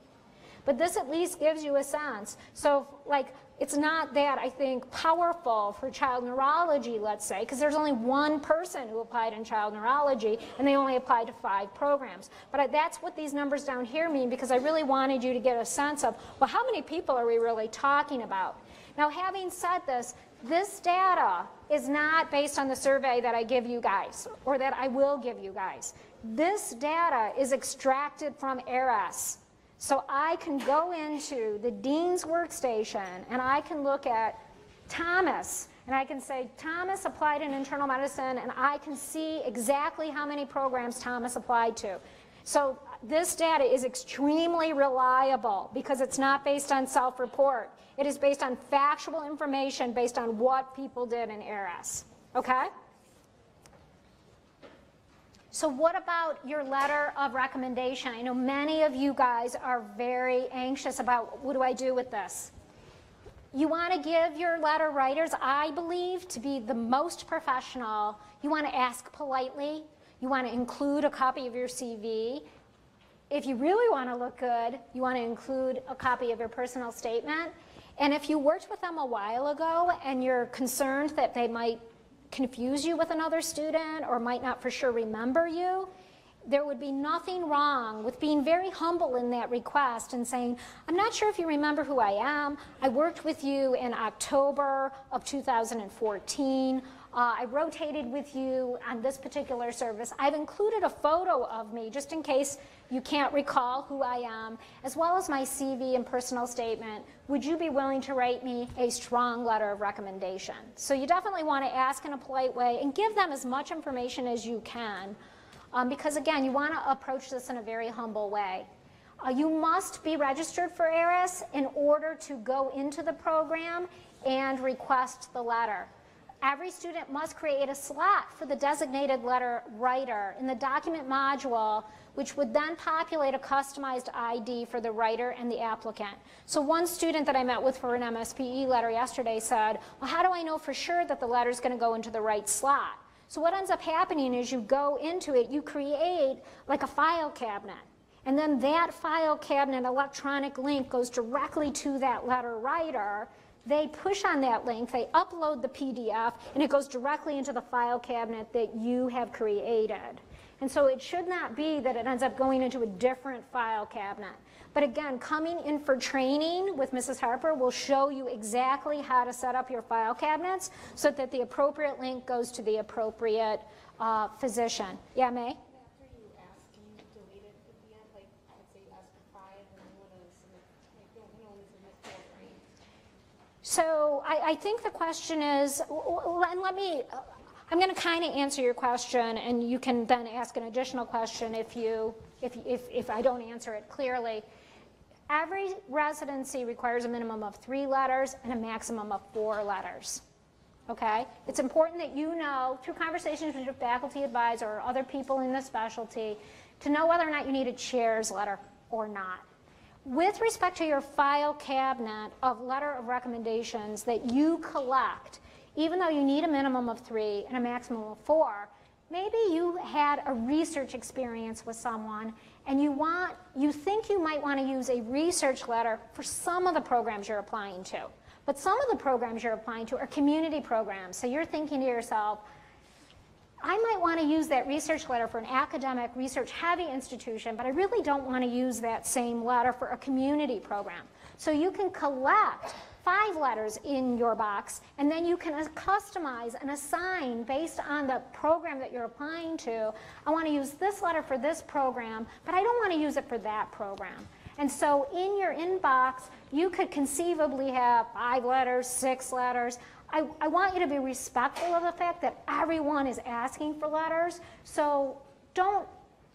But this at least gives you a sense. So like, it's not that, I think, powerful for child neurology, let's say, because there's only one person who applied in child neurology, and they only applied to 5 programs. But that's what these numbers down here mean, because I really wanted you to get a sense of, well, how many people are we really talking about? Now, having said this, this data is not based on the survey that I give you guys, or that I will give you guys. This data is extracted from ERAS. So I can go into the dean's workstation and I can look at Thomas and I can say Thomas applied in internal medicine, and I can see exactly how many programs Thomas applied to. So this data is extremely reliable because it's not based on self-report. It is based on factual information based on what people did in ERAS. Okay? So what about your letter of recommendation? I know many of you guys are very anxious about, what do I do with this? You want to give your letter writers, I believe, to be the most professional. You want to ask politely. You want to include a copy of your CV. If you really want to look good, you want to include a copy of your personal statement. And if you worked with them a while ago and you're concerned that they might confuse you with another student or might not for sure remember you, there would be nothing wrong with being very humble in that request and saying, I'm not sure if you remember who I am. I worked with you in October of 2014. I rotated with you on this particular service. I've included a photo of me just in case you can't recall who I am, as well as my CV and personal statement. Would you be willing to write me a strong letter of recommendation? So you definitely want to ask in a polite way and give them as much information as you can, because again, you want to approach this in a very humble way. You must be registered for ERAS in order to go into the program and request the letter. Every student must create a slot for the designated letter writer in the document module, which would then populate a customized ID for the writer and the applicant. So one student that I met with for an MSPE letter yesterday said, well, how do I know for sure that the letter is going to go into the right slot? So what ends up happening is you go into it, you create like a file cabinet. And then that file cabinet electronic link goes directly to that letter writer. They push on that link, they upload the PDF, and it goes directly into the file cabinet that you have created. And so it should not be that it ends up going into a different file cabinet. But again, coming in for training with Mrs. Harper will show you exactly how to set up your file cabinets so that the appropriate link goes to the appropriate physician. Yeah, May? After you ask, can you delete it at the end? Like, let's say you ask for 5 and you want to submit, like, don't you only submit 4, right? So I think the question is, and let me, I'm going to kind of answer your question, and you can then ask an additional question if I don't answer it clearly. Every residency requires a minimum of 3 letters and a maximum of 4 letters. Okay? It's important that you know, through conversations with your faculty advisor or other people in the specialty, to know whether or not you need a chair's letter or not. With respect to your file cabinet of letter of recommendations that you collect, even though you need a minimum of 3 and a maximum of 4, maybe you had a research experience with someone and you think you might want to use a research letter for some of the programs you're applying to. But some of the programs you're applying to are community programs. So you're thinking to yourself, I might want to use that research letter for an academic, research-heavy institution, but I really don't want to use that same letter for a community program. So you can collect 5 letters in your box, and then you can customize and assign based on the program that you're applying to. I want to use this letter for this program, but I don't want to use it for that program. And so in your inbox, you could conceivably have 5 letters, 6 letters. I want you to be respectful of the fact that everyone is asking for letters. So don't,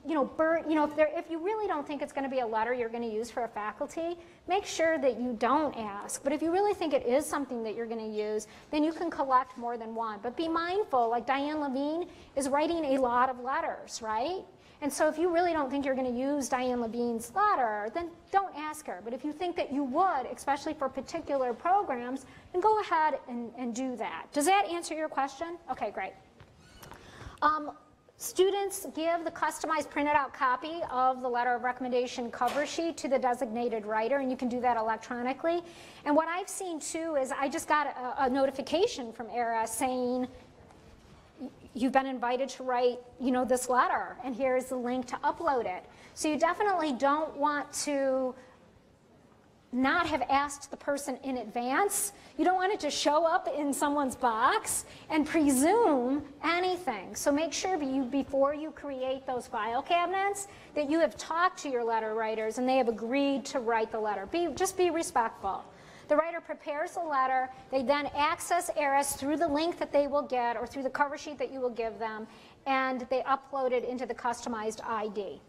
if you really don't think it's going to be a letter you're going to use for a faculty, make sure that you don't ask. But if you really think it is something that you're going to use, then you can collect more than one. But be mindful, like Diane Levine is writing a lot of letters, right? And so if you really don't think you're going to use Diane Levine's letter, then don't ask her. But if you think that you would, especially for particular programs, then go ahead and do that. Does that answer your question? Okay, great. Students give the customized printed out copy of the letter of recommendation cover sheet to the designated writer, and you can do that electronically. And what I've seen too is I just got a notification from ERAS saying, you've been invited to write, this letter, and here's the link to upload it. So you definitely don't want to not have asked the person in advance. You don't want it to show up in someone's box and presume anything. So make sure before you create those file cabinets that you have talked to your letter writers and they have agreed to write the letter. Just be respectful. The writer prepares the letter. They then access ERAS through the link that they will get or through the cover sheet that you will give them, and they upload it into the customized ID.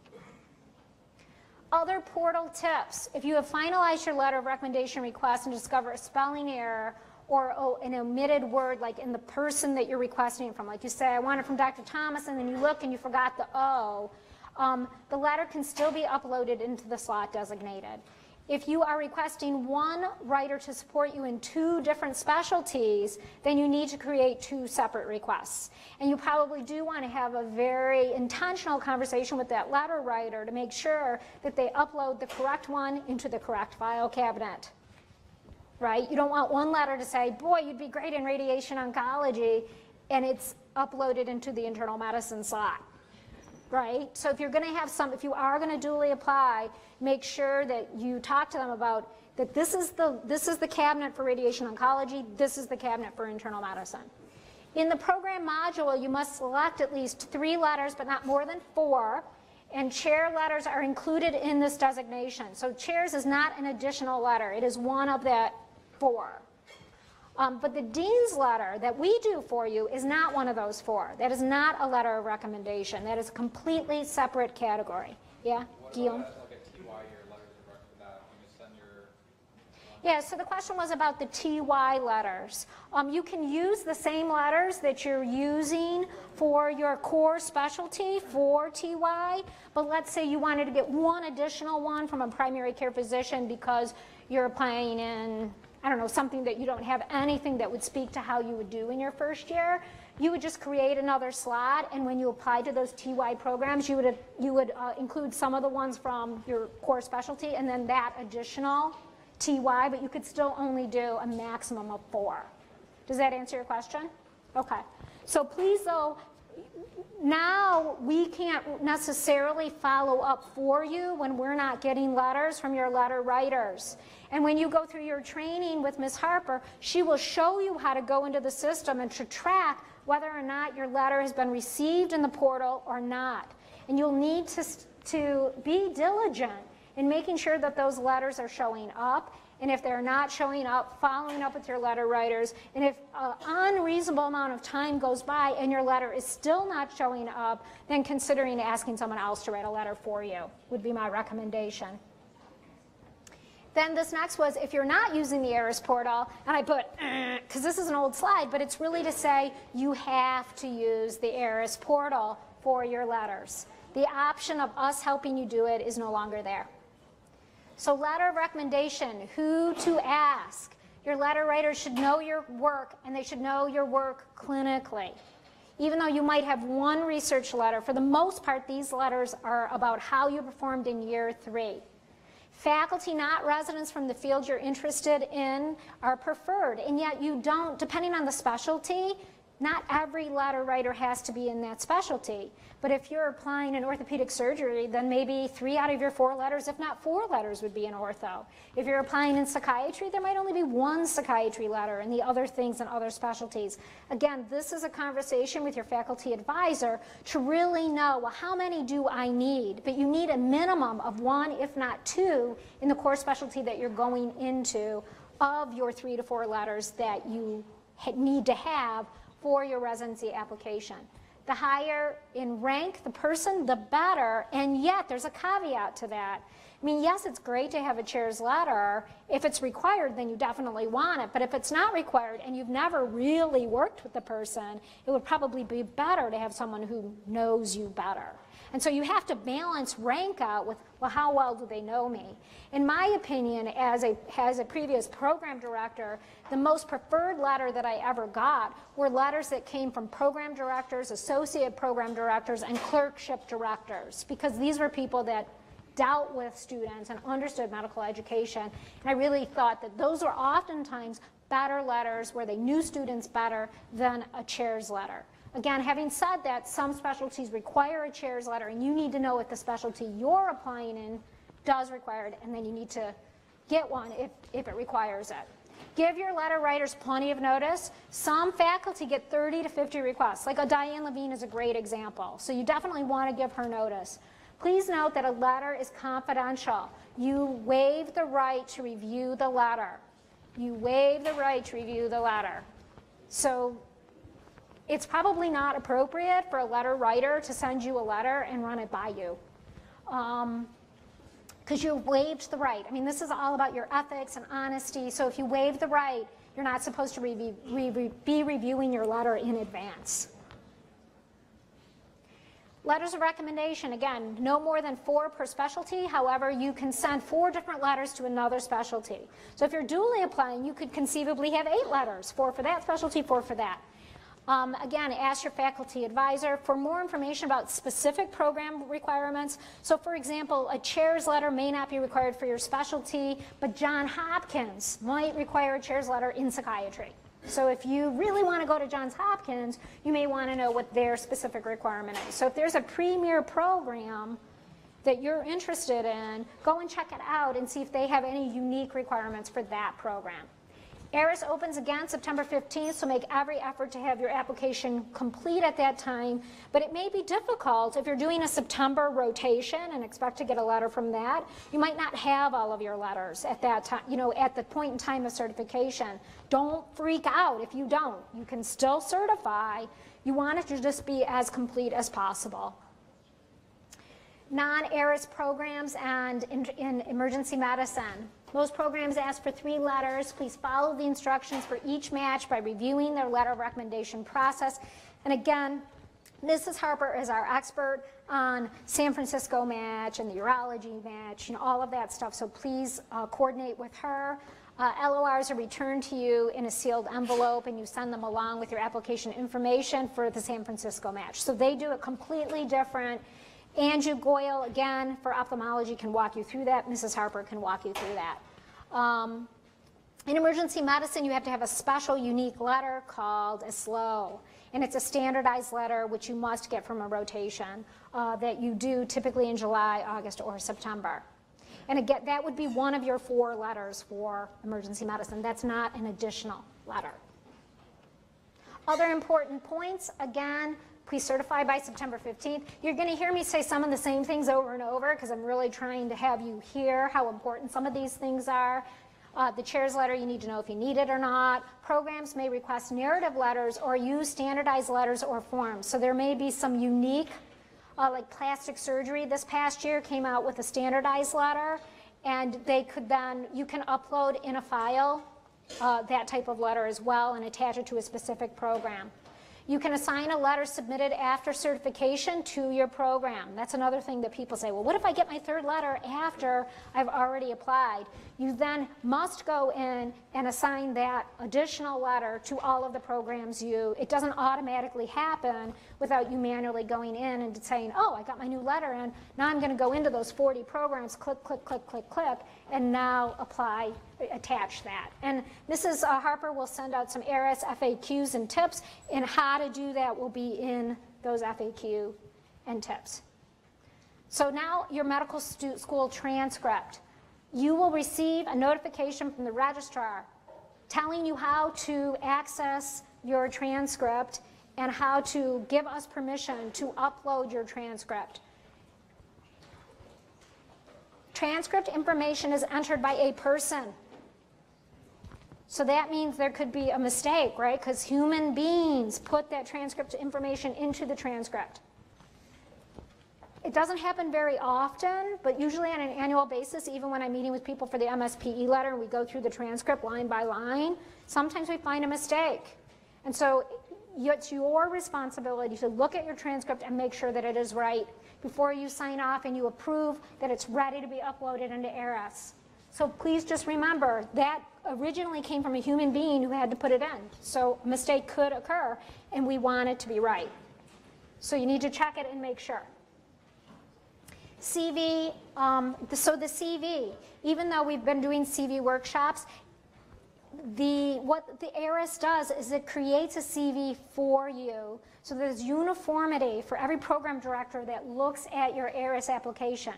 Other portal tips. If you have finalized your letter of recommendation request and discover a spelling error or an omitted word, like in the person that you're requesting it from, like you say, I want it from Dr. Thomas, and then you look and you forgot the O, the letter can still be uploaded into the slot designated. If you are requesting one writer to support you in 2 different specialties, then you need to create 2 separate requests. And you probably do want to have a very intentional conversation with that letter writer to make sure that they upload the correct one into the correct file cabinet. Right? You don't want one letter to say, boy, you'd be great in radiation oncology, and it's uploaded into the internal medicine slot. Right? So if you're going to have if you are going to dually apply, make sure that you talk to them about that this is the cabinet for radiation oncology, this is the cabinet for internal medicine. In the program module, you must select at least 3 letters, but not more than 4, and chair letters are included in this designation. So chairs is not an additional letter. It is one of that 4. But the dean's letter that we do for you is not one of those 4. That is not a letter of recommendation. That is a completely separate category. Yeah, Guillaume? Like a TY, your letters of recommendation, you just send your... Yeah, so the question was about the TY letters. You can use the same letters that you're using for your core specialty for TY, but let's say you wanted to get one additional one from a primary care physician because you're applying in, I don't know, something that you don't have anything that would speak to how you would do in your first year, you would just create another slot, and when you apply to those TY programs, you would include some of the ones from your core specialty and then that additional TY, but you could still only do a maximum of 4. Does that answer your question? Okay. So please, though, now we can't necessarily follow up for you when we're not getting letters from your letter writers. And when you go through your training with Ms. Harper, she will show you how to go into the system and to track whether or not your letter has been received in the portal or not. And you'll need to be diligent in making sure that those letters are showing up. And if they're not showing up, following up with your letter writers. And if an unreasonable amount of time goes by and your letter is still not showing up, then considering asking someone else to write a letter for you would be my recommendation. Then this next was, if you're not using the ERAS portal, and I put, because this is an old slide, but it's really to say you have to use the ERAS portal for your letters. The option of us helping you do it is no longer there. So letter of recommendation, who to ask. Your letter writers should know your work, and they should know your work clinically. Even though you might have one research letter, for the most part, these letters are about how you performed in year 3. Faculty, not residents from the field you're interested in, are preferred, and yet you don't, depending on the specialty, not every letter writer has to be in that specialty. But if you're applying in orthopedic surgery, then maybe 3 out of your 4 letters, if not 4 letters, would be in ortho. If you're applying in psychiatry, there might only be 1 psychiatry letter, and the other things in other specialties. Again, this is a conversation with your faculty advisor to really know, well, how many do I need? But you need a minimum of 1, if not 2, in the core specialty that you're going into of your 3 to 4 letters that you need to have for your residency application. The higher in rank the person, the better, and yet there's a caveat to that. I mean, yes, it's great to have a chair's letter. If it's required, then you definitely want it. But if it's not required and you've never really worked with the person, it would probably be better to have someone who knows you better. And so you have to balance rank out with, well, how well do they know me? In my opinion, as a previous program director, the most preferred letter that I ever got were letters that came from program directors, associate program directors, and clerkship directors, because these were people that dealt with students and understood medical education. And I really thought that those were oftentimes better letters where they knew students better than a chair's letter. Again, having said that, some specialties require a chair's letter, and you need to know what the specialty you're applying in does require it, and then you need to get one if it requires it. Give your letter writers plenty of notice. Some faculty get 30 to 50 requests. Like Diane Levine is a great example. So you definitely want to give her notice. Please note that a letter is confidential. You waive the right to review the letter. You waive the right to review the letter. So it's probably not appropriate for a letter writer to send you a letter and run it by you, because you waived the right. I mean, this is all about your ethics and honesty. So if you waive the right, you're not supposed to be reviewing your letter in advance. Letters of recommendation, again, no more than 4 per specialty. However, you can send 4 different letters to another specialty. So if you're dually applying, you could conceivably have 8 letters, 4 for that specialty, 4 for that. Again, ask your faculty advisor for more information about specific program requirements. So for example, a chair's letter may not be required for your specialty, but Johns Hopkins might require a chair's letter in psychiatry. So if you really want to go to Johns Hopkins, you may want to know what their specific requirement is. So if there's a premier program that you're interested in, go and check it out and see if they have any unique requirements for that program. ERAS opens again September 15th, so make every effort to have your application complete at that time. But it may be difficult if you're doing a September rotation and expect to get a letter from that. You might not have all of your letters at that time, you know, at the point in time of certification. Don't freak out if you don't. You can still certify. You want it to just be as complete as possible. Non-ERAS programs and in emergency medicine. Most programs ask for 3 letters. Please follow the instructions for each match by reviewing their letter of recommendation process. And again, Mrs. Harper is our expert on San Francisco match and the urology match, and all of that stuff. So please coordinate with her. LORs are returned to you in a sealed envelope, and you send them along with your application information for the San Francisco match. So they do it completely different. Andrew Goyle, again, for ophthalmology, can walk you through that. Mrs. Harper can walk you through that. In emergency medicine, you have to have a special unique letter called a SLO. And it's a standardized letter which you must get from a rotation that you do typically in July, August, or September. And again, that would be one of your 4 letters for emergency medicine. That's not an additional letter. Other important points, again, please certify by September 15th. You're going to hear me say some of the same things over and over because I'm really trying to have you hear how important some of these things are. The chair's letter, you need to know if you need it or not. Programs may request narrative letters or use standardized letters or forms. So there may be some unique, like plastic surgery this past year came out with a standardized letter, and they could then, you can upload in a file that type of letter as well and attach it to a specific program. You can assign a letter submitted after certification to your program. That's another thing that people say, well, what if I get my 3rd letter after I've already applied? You then must go in and assign that additional letter to all of the programs it doesn't automatically happen without you manually going in and saying, oh, I got my new letter in. Now I'm going to go into those 40 programs, click, click, click, click, click, and now attach that. And Mrs. Harper will send out some ERAS FAQs and tips, and how to do that will be in those FAQ and tips. So now your medical school transcript. You will receive a notification from the registrar telling you how to access your transcript and how to give us permission to upload your transcript. Transcript information is entered by a person. So that means there could be a mistake, right? Because human beings put that transcript information into the transcript. It doesn't happen very often, but usually on an annual basis, even when I'm meeting with people for the MSPE letter and we go through the transcript line by line, sometimes we find a mistake. And so it's your responsibility to look at your transcript and make sure that it is right before you sign off and you approve that it's ready to be uploaded into ERAS. So please just remember that originally came from a human being who had to put it in. So a mistake could occur, and we want it to be right. So you need to check it and make sure. CV, so the CV, even though we've been doing CV workshops, what the ERAS does is it creates a CV for you, so there's uniformity for every program director that looks at your ERAS application.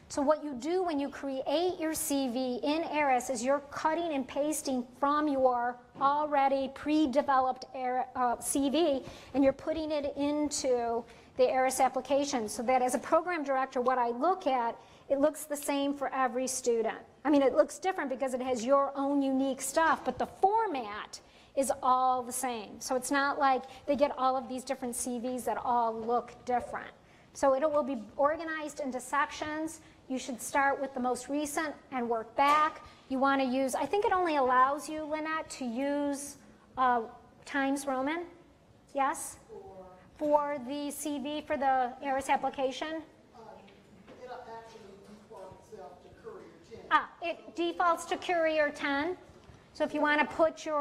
So what you do when you create your CV in ERAS is you're cutting and pasting from your already pre-developed CV, and you're putting it into the ERAS application, so that as a program director, what I look at, it looks the same for every student. I mean, it looks different because it has your own unique stuff, but the format is all the same. So it's not like they get all of these different CVs that all look different. So it will be organized into sections. You should start with the most recent and work back. You want to use, I think it only allows you, Lynette, to use Times Roman, yes? For the CV for the ERAS application? It'll actually default itself to Courier 10. It defaults to Courier 10. So if you want to put you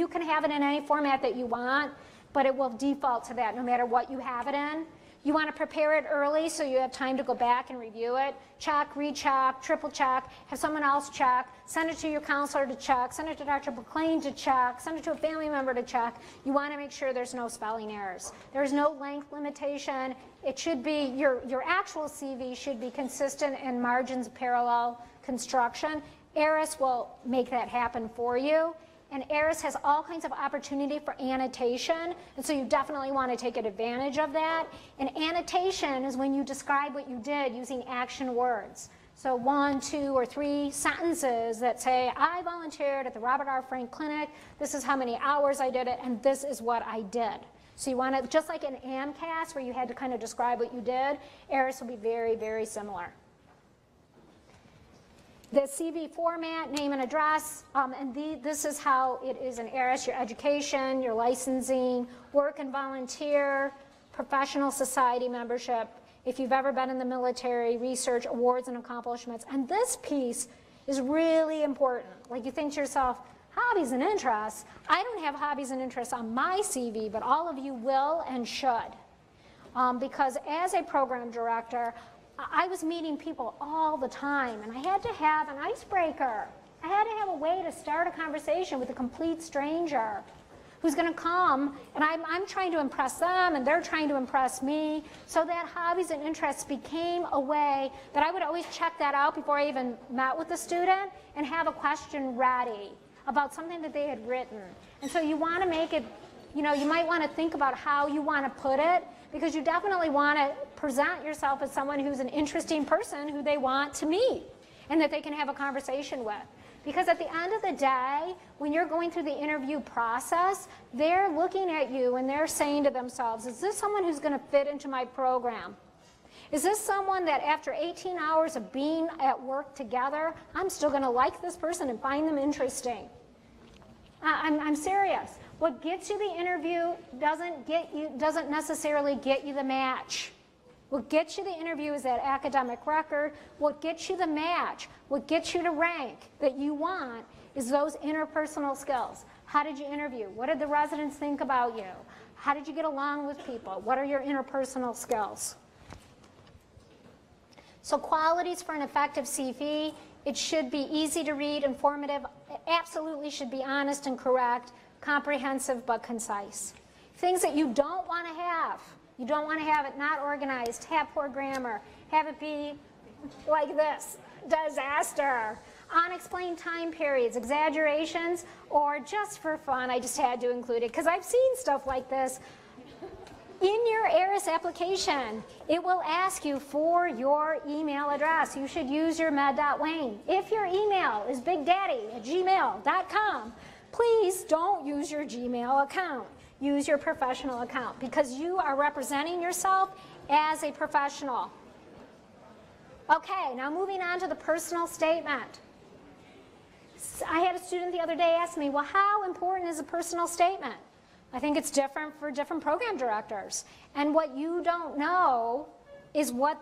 can have it in any format that you want, but it will default to that no matter what you have it in. You want to prepare it early so you have time to go back and review it. Check, recheck, triple check, have someone else check, send it to your counselor to check, send it to Dr. McLean to check, send it to a family member to check. You want to make sure there's no spelling errors. There's no length limitation. It should be, your actual CV should be consistent in margins of parallel construction. ERAS will make that happen for you. And ERAS has all kinds of opportunity for annotation, and so you definitely want to take advantage of that. And annotation is when you describe what you did using action words. So 1, 2, or 3 sentences that say, I volunteered at the Robert R. Frank Clinic, this is how many hours I did it, and this is what I did. So you want to, just like in AMCAS where you had to kind of describe what you did, ERAS will be very, very similar. The CV format, name and address, and this is how it is in ERAS, your education, your licensing, work and volunteer, professional society membership, if you've ever been in the military, research, awards and accomplishments. And this piece is really important. Like you think to yourself, hobbies and interests. I don't have hobbies and interests on my CV, but all of you will and should. Because as a program director, I was meeting people all the time, and I had to have an icebreaker. I had to have a way to start a conversation with a complete stranger who's going to come, and I'm trying to impress them, and they're trying to impress me. So that hobbies and interests became a way that I would always check that out before I even met with the student and have a question ready about something that they had written. And so you want to make it, you might want to think about how you want to put it, because you definitely want to present yourself as someone who's an interesting person who they want to meet and that they can have a conversation with. Because at the end of the day, when you're going through the interview process, they're looking at you and they're saying to themselves, is this someone who's going to fit into my program? Is this someone that after 18 hours of being at work together, I'm still going to like this person and find them interesting? I'm serious. What gets you the interview doesn't necessarily get you the match. What gets you the interview is that academic record. What gets you the match, what gets you to rank that you want is those interpersonal skills. How did you interview? What did the residents think about you? How did you get along with people? What are your interpersonal skills? So qualities for an effective CV, it should be easy to read, informative, it absolutely should be honest and correct, comprehensive but concise. Things that you don't want to have. You don't want to have it not organized, have poor grammar, have it be like this, disaster, unexplained time periods, exaggerations, or just for fun, I just had to include it because I've seen stuff like this. In your ERAS application, it will ask you for your email address. You should use your med.wayne. If your email is bigdaddy@gmail.com, please don't use your Gmail account. Use your professional account because you are representing yourself as a professional. Okay, now moving on to the personal statement. I had a student the other day ask me, well, how important is a personal statement? I think it's different for different program directors. And what you don't know is what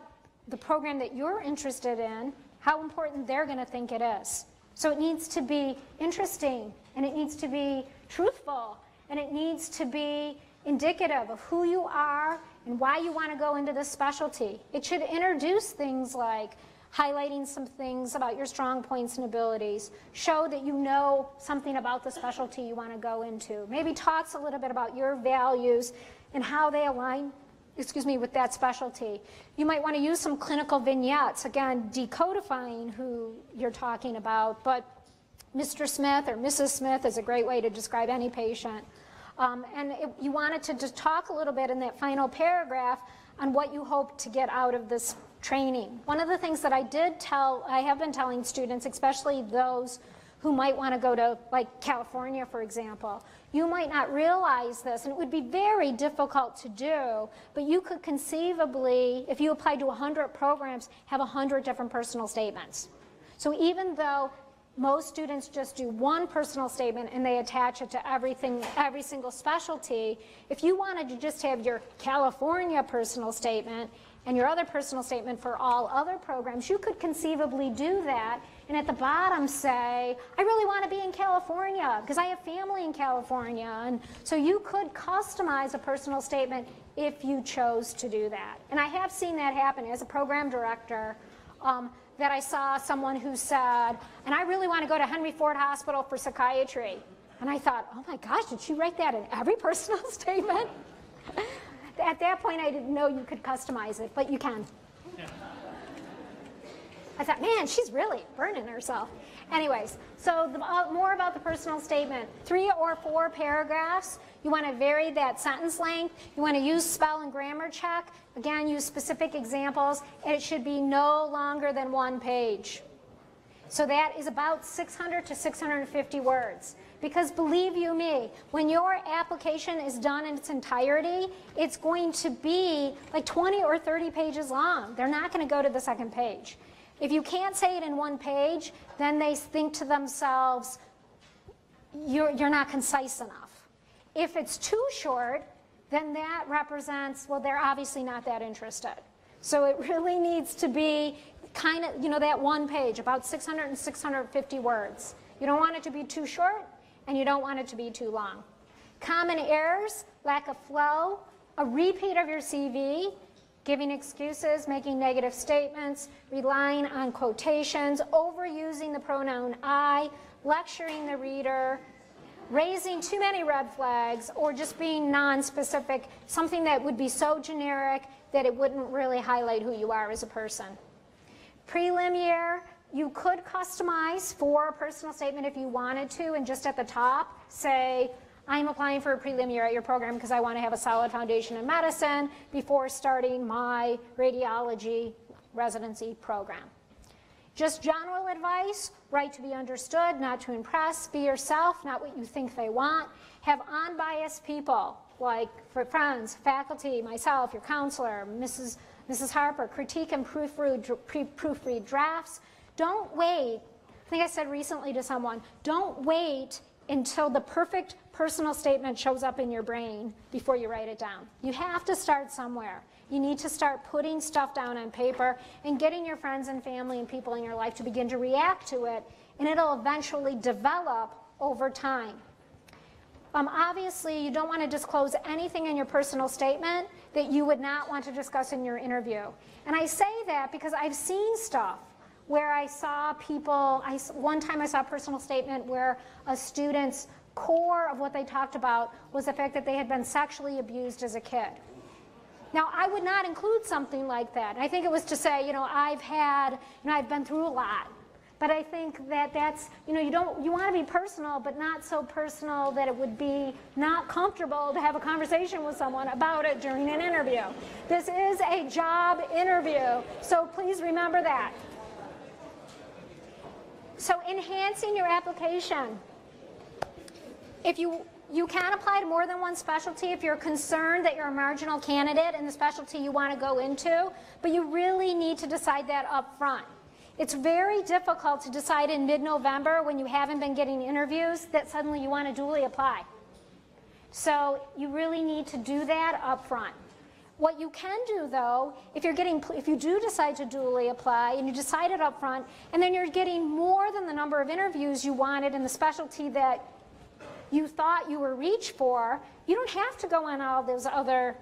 the program that you're interested in, how important they're going to think it is. So it needs to be interesting, and it needs to be truthful, and it needs to be indicative of who you are and why you want to go into this specialty. It should introduce things like highlighting some things about your strong points and abilities, show that you know something about the specialty you want to go into, maybe talks a little bit about your values and how they align, with that specialty. You might want to use some clinical vignettes, again, decodifying who you're talking about, but Mr. Smith or Mrs. Smith is a great way to describe any patient. You wanted to just talk a little bit in that final paragraph on what you hope to get out of this training. One of the things that I have been telling students, especially those who might want to go to like California, for example, you might not realize this, and it would be very difficult to do, but you could conceivably, if you applied to 100 programs, have 100 different personal statements. So even though most students just do one personal statement and they attach it to every single specialty, if you wanted to just have your California personal statement and your other personal statement for all other programs, you could conceivably do that and at the bottom say, I really want to be in California because I have family in California. And so you could customize a personal statement if you chose to do that. And I have seen that happen as a program director, that I saw someone who said, and I really want to go to Henry Ford Hospital for psychiatry. And I thought, oh my gosh, did she write that in every personal statement? At that point, I didn't know you could customize it, but you can. I thought, man, she's really burning herself. Anyways, so more about the personal statement. 3 or 4 paragraphs. You want to vary that sentence length. You want to use spell and grammar check. Again, use specific examples. And it should be no longer than 1 page. So that is about 600 to 650 words. Because believe you me, when your application is done in its entirety, it's going to be like 20 or 30 pages long. They're not going to go to the second page. If you can't say it in 1 page, then they think to themselves, you're not concise enough. If it's too short, then that represents, well, they're obviously not that interested. So it really needs to be kind of, that 1 page, about 600 and 650 words. You don't want it to be too short, and you don't want it to be too long. Common errors, lack of flow, a repeat of your CV, Giving excuses, making negative statements, relying on quotations, overusing the pronoun I, lecturing the reader, raising too many red flags, or just being non-specific, something that would be so generic that it wouldn't really highlight who you are as a person. Prelim year, you could customize for a personal statement if you wanted to, and just at the top say, I'm applying for a prelim year at your program because I want to have a solid foundation in medicine before starting my radiology residency program. Just general advice, right to be understood, not to impress, be yourself, not what you think they want. Have unbiased people, like for friends, faculty, myself, your counselor, Mrs. Harper, critique and proofread drafts. Don't wait. I think I said recently to someone, don't wait until the perfect personal statement shows up in your brain before you write it down. You have to start somewhere. You need to start putting stuff down on paper and getting your friends and family and people in your life to begin to react to it, and it'll eventually develop over time. Obviously, you don't want to disclose anything in your personal statement that you would not want to discuss in your interview. And I say that because I've seen stuff where I saw people, one time I saw a personal statement where a student's core of what they talked about was the fact that they had been sexually abused as a kid. Now, I would not include something like that. I think it was to say, I've been through a lot. But I think that that's, you want to be personal, but not so personal that it would be not comfortable to have a conversation with someone about it during an interview. This is a job interview, so please remember that. So enhancing your application. If you can apply to more than one specialty if you're concerned that you're a marginal candidate in the specialty you want to go into, but you really need to decide that up front. It's very difficult to decide in mid-November when you haven't been getting interviews that suddenly you want to dually apply. So you really need to do that up front. What you can do, though, if you do decide to dually apply and you decide it up front, and then you're getting more than the number of interviews you wanted in the specialty that you thought you were reached for, you don't have to go on all those other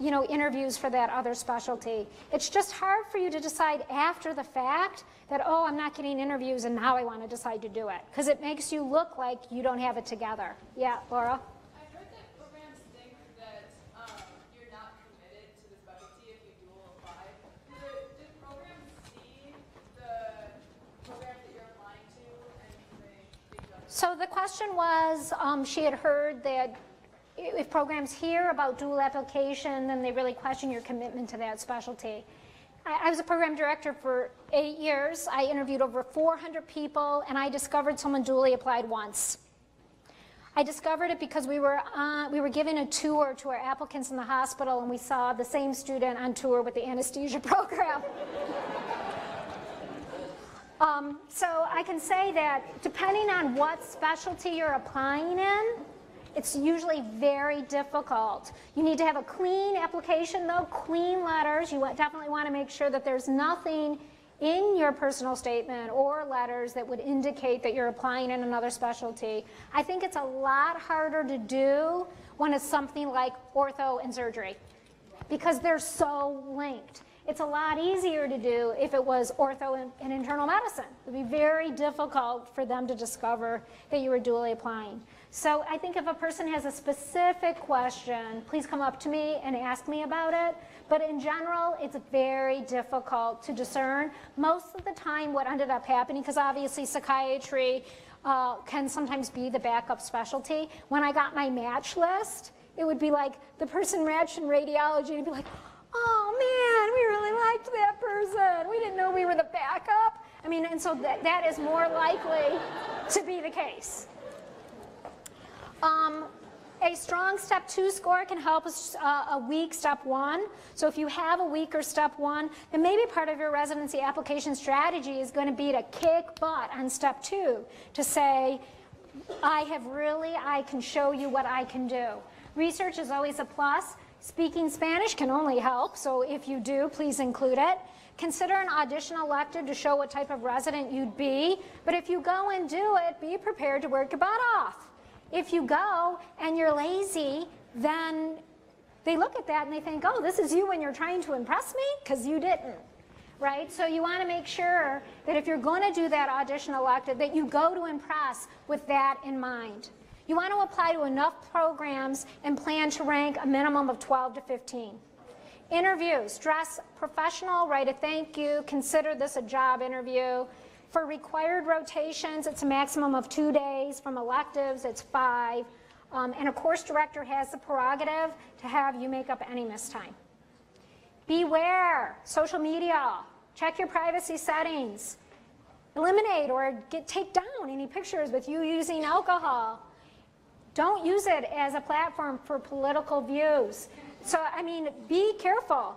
interviews for that other specialty. It's just hard for you to decide after the fact that, oh, I'm not getting interviews and now I want to decide to do it, because it makes you look like you don't have it together. Yeah, Laura? I've heard that programs think that you're not committed to the specialty if you dual apply. Do programs see the programs that you're applying to and they don't? So the question was, she had heard that if programs hear about dual application, then they really question your commitment to that specialty. I was a program director for 8 years. I interviewed over 400 people, and I discovered someone dually applied once. I discovered it because we were giving a tour to our applicants in the hospital, and we saw the same student on tour with the anesthesia program. So I can say that depending on what specialty you're applying in, it's usually very difficult. You need to have a clean application, though, clean letters. You definitely want to make sure that there's nothing in your personal statement or letters that would indicate that you're applying in another specialty. I think it's a lot harder to do when it's something like ortho and surgery, because they're so linked. It's a lot easier to do if it was ortho and internal medicine. It would be very difficult for them to discover that you were dually applying. So I think if a person has a specific question, please come up to me and ask me about it. But in general, it's very difficult to discern. Most of the time what ended up happening, because obviously psychiatry can sometimes be the backup specialty, when I got my match list, it would be like the person matched in radiology, and it'd be like, oh man, we really liked that person. We didn't know we were the backup. I mean, and so that is more likely to be the case. A strong step 2 score can help a weak step 1. So if you have a weaker step 1, then maybe part of your residency application strategy is going to be to kick butt on step 2, to say, I can show you what I can do. Research is always a plus. Speaking Spanish can only help, so if you do, please include it. Consider an audition elective to show what type of resident you'd be, but if you go and do it, be prepared to work your butt off. If you go and you're lazy, then they look at that and they think, oh, this is you when you're trying to impress me? Because you didn't, right? So you want to make sure that if you're going to do that audition elective, that you go to impress with that in mind. You want to apply to enough programs and plan to rank a minimum of 12 to 15. Interviews, dress professional, write a thank you, consider this a job interview. For required rotations, it's a maximum of 2 days. From electives, it's 5. And a course director has the prerogative to have you make up any missed time. Beware, social media. Check your privacy settings. Eliminate or take down any pictures with you using alcohol. Don't use it as a platform for political views. So, I mean, be careful.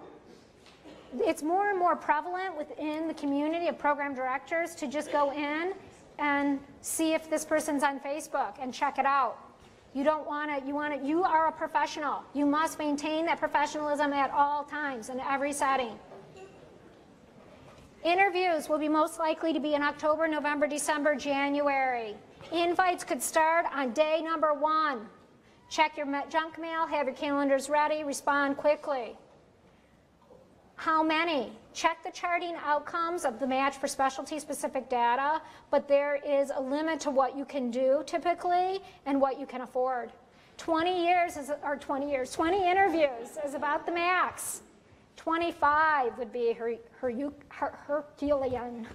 It's more and more prevalent within the community of program directors to just go in and see if this person's on Facebook and check it out. You don't want to, you are a professional. You must maintain that professionalism at all times in every setting. Interviews will be most likely to be in October, November, December, January. Invites could start on day number 1. Check your junk mail, have your calendars ready, respond quickly. How many? Check the charting outcomes of the match for specialty-specific data, but there is a limit to what you can do typically and what you can afford. 20 interviews is about the max. 25 would be Herculean,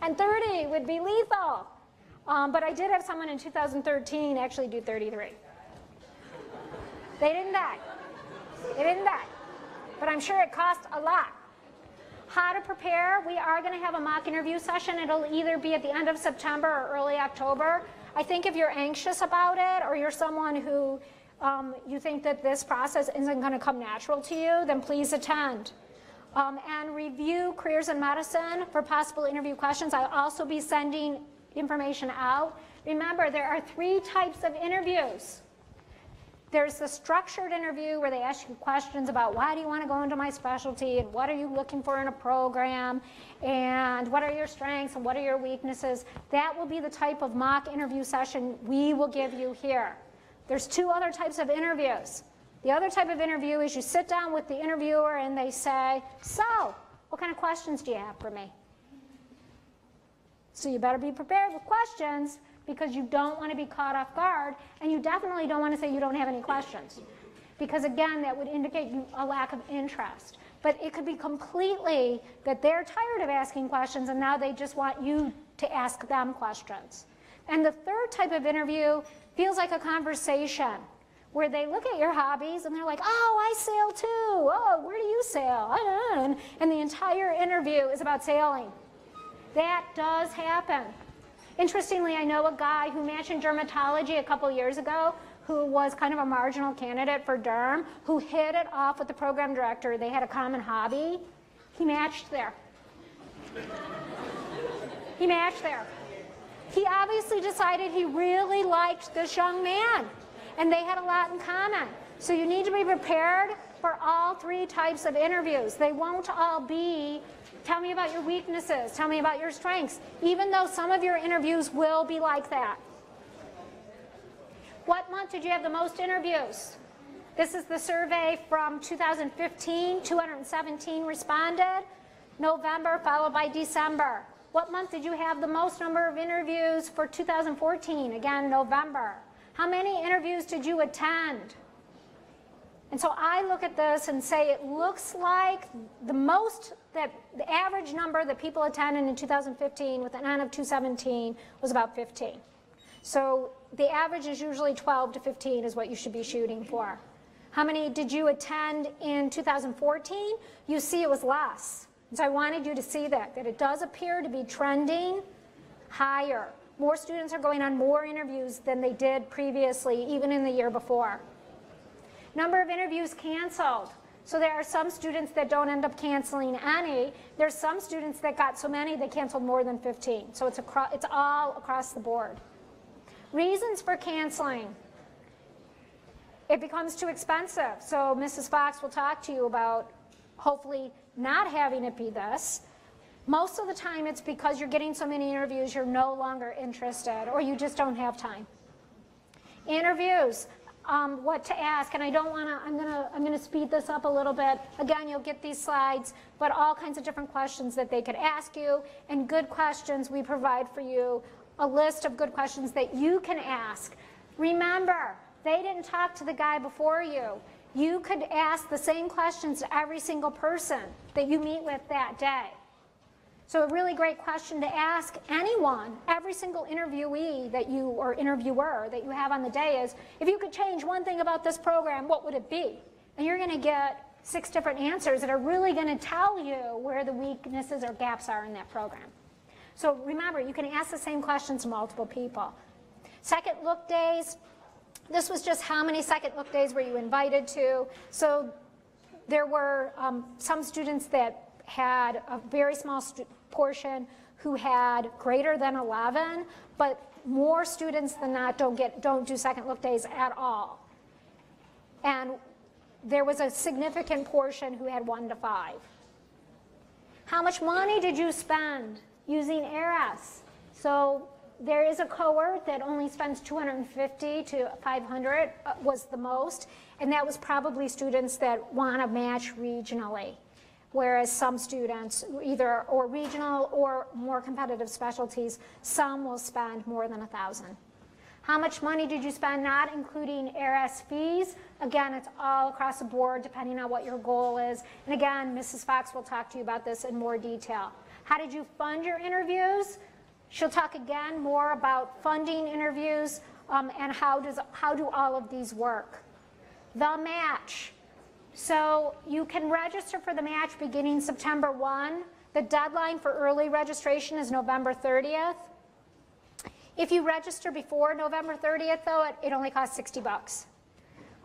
and 30 would be lethal. But I did have someone in 2013 actually do 33. They didn't die. They didn't die. But I'm sure it cost a lot. How to prepare? We are going to have a mock interview session. It'll either be at the end of September or early October. I think if you're anxious about it or you're someone who you think that this process isn't going to come natural to you, then please attend. And review careers in medicine for possible interview questions. I'll also be sending information out. Remember, there are 3 types of interviews. There's the structured interview where they ask you questions about why do you want to go into my specialty and what are you looking for in a program and what are your strengths and what are your weaknesses. That will be the type of mock interview session we will give you here. There's 2 other types of interviews. The other type of interview is you sit down with the interviewer and they say, so, what kind of questions do you have for me? So you better be prepared with questions because you don't want to be caught off guard, and you definitely don't want to say you don't have any questions. Because again, that would indicate a lack of interest. But it could be completely that they're tired of asking questions and now they just want you to ask them questions. And the third type of interview feels like a conversation where they look at your hobbies and they're like, oh, I sail too. Oh, where do you sail? And the entire interview is about sailing. That does happen. Interestingly, I know a guy who matched in dermatology a couple years ago who was kind of a marginal candidate for derm, who hit it off with the program director. They had a common hobby. He matched there. He matched there. He obviously decided he really liked this young man, and they had a lot in common. So you need to be prepared for all 3 types of interviews. They won't all be, tell me about your weaknesses, tell me about your strengths, even though some of your interviews will be like that. What month did you have the most interviews? This is the survey from 2015, 217 responded. November followed by December. What month did you have the most number of interviews for 2014? Again, November. How many interviews did you attend? And so I look at this and say it looks like the average number that people attended in 2015 with an N of 217 was about 15. So the average is usually 12 to 15 is what you should be shooting for. How many did you attend in 2014? You see it was less. And so I wanted you to see that it does appear to be trending higher. More students are going on more interviews than they did previously, even in the year before. Number of interviews canceled. So there are some students that don't end up canceling any. There's some students that got so many they canceled more than 15. So it's all across the board. Reasons for canceling. It becomes too expensive. So Mrs. Fox will talk to you about hopefully not having it be this. Most of the time it's because you're getting so many interviews you're no longer interested or you just don't have time. Interviews. what to ask, and I don't want to, I'm gonna speed this up a little bit. Again, you'll get these slides, but all kinds of different questions that they could ask you, and good questions. We provide for you a list of good questions that you can ask. Remember, they didn't talk to the guy before you. You could ask the same questions to every single person that you meet with that day. So a really great question to ask anyone, every single interviewee that you, or interviewer that you have on the day is, if you could change one thing about this program, what would it be? And you're gonna get 6 different answers that are really gonna tell you where the weaknesses or gaps are in that program. So remember, you can ask the same questions to multiple people. Second look days, this was just how many second look days were you invited to. So there were some students that had a very small portion who had greater than 11, but more students than not don't do second look days at all. And there was a significant portion who had 1 to 5. How much money did you spend using ERAS? So there is a cohort that only spends $250 to $500 was the most, and that was probably students that want to match regionally. Whereas some students, either or regional or more competitive specialties, some will spend more than $1,000. How much money did you spend, not including ERAS fees? Again, it's all across the board depending on what your goal is. And again, Mrs. Fox will talk to you about this in more detail. How did you fund your interviews? She'll talk again more about funding interviews and how do all of these work. The match. So you can register for the match beginning September 1. The deadline for early registration is November 30th. If you register before November 30th, though, it only costs $60.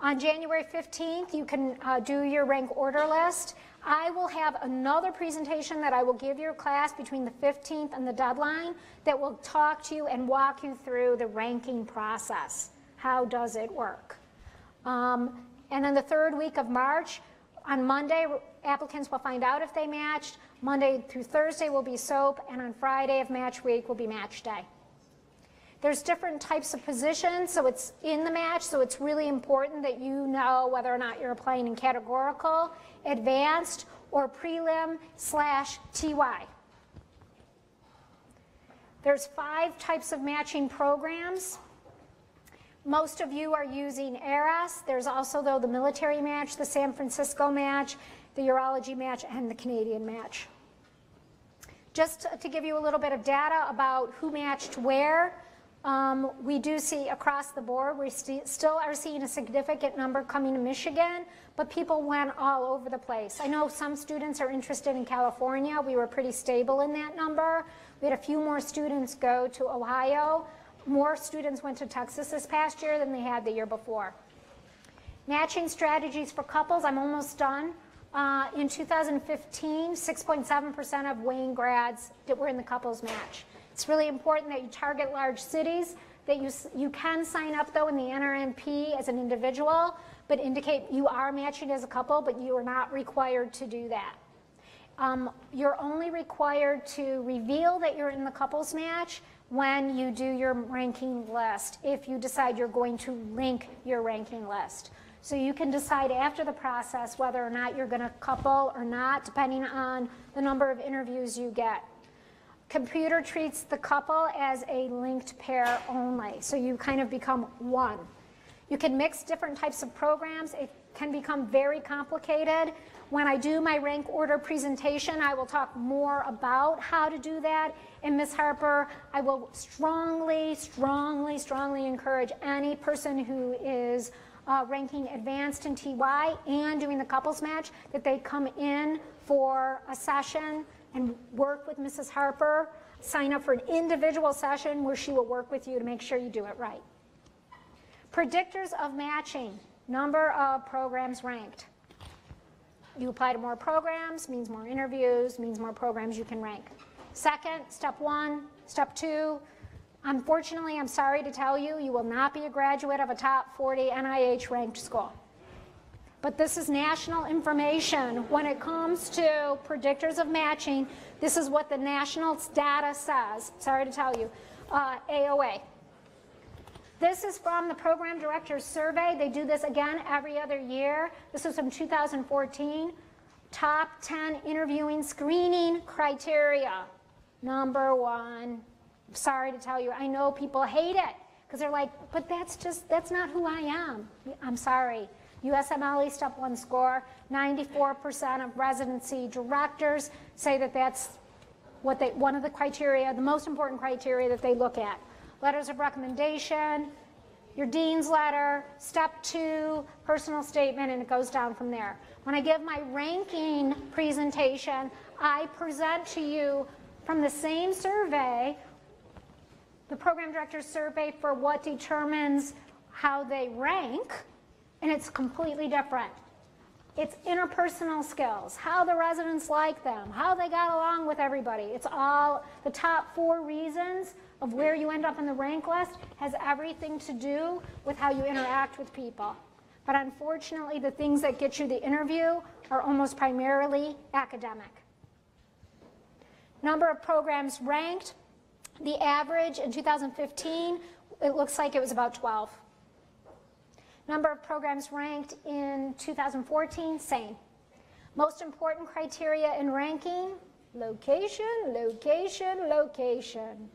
On January 15th, you can do your rank order list. I will have another presentation that I will give your class between the 15th and the deadline that will talk to you and walk you through the ranking process. How does it work? And then the 3rd week of March, on Monday, applicants will find out if they matched. Monday through Thursday will be SOAP, and on Friday of match week will be match day. There's different types of positions, so it's in the match, so it's really important that you know whether or not you're applying in categorical, advanced, or prelim/TY. There's 5 types of matching programs. Most of you are using ERAS. There's also, though, the military match, the San Francisco match, the urology match, and the Canadian match. Just to give you a little bit of data about who matched where, we do see across the board, we still are seeing a significant number coming to Michigan, but people went all over the place. I know some students are interested in California. We were pretty stable in that number. We had a few more students go to Ohio. More students went to Texas this past year than they had the year before. Matching strategies for couples, I'm almost done. In 2015, 6.7% of Wayne grads that were in the couples match. It's really important that you target large cities, that you can sign up though in the NRNP as an individual, but indicate you are matching as a couple, but you are not required to do that. You're only required to reveal that you're in the couples match when you do your ranking list, if you decide you're going to link your ranking list. So you can decide after the process whether or not you're going to couple or not, depending on the number of interviews you get. Computer treats the couple as a linked pair only, so you kind of become one. You can mix different types of programs. It can become very complicated. When I do my rank order presentation, I will talk more about how to do that. And Ms. Harper, I will strongly, strongly, strongly encourage any person who is ranking advanced in TY and doing the couples match that they come in for a session and work with Mrs. Harper, sign up for an individual session where she will work with you to make sure you do it right. Predictors of matching, number of programs ranked. You apply to more programs, means more interviews, means more programs you can rank. Second, step 1, step 2, unfortunately, I'm sorry to tell you, you will not be a graduate of a top 40 NIH ranked school. But this is national information. When it comes to predictors of matching, this is what the national data says. Sorry to tell you. AOA. This is from the Program Directors Survey. They do this again every other year. This was from 2014. Top 10 interviewing screening criteria. Number 1. Sorry to tell you, I know people hate it because they're like, but that's not who I am. I'm sorry. USMLE Step 1 score, 94% of residency directors say that that's one of the criteria, the most important criteria that they look at. Letters of recommendation, your dean's letter, step 2, personal statement, and it goes down from there. When I give my ranking presentation, I present to you from the same survey, the program director's survey for what determines how they rank, and it's completely different. It's interpersonal skills, how the residents like them, how they got along with everybody. It's all the top 4 reasons of where you end up in the rank list has everything to do with how you interact with people. But unfortunately, the things that get you the interview are almost primarily academic. Number of programs ranked, the average in 2015, it looks like it was about 12. Number of programs ranked in 2014, same. Most important criteria in ranking, location, location, location.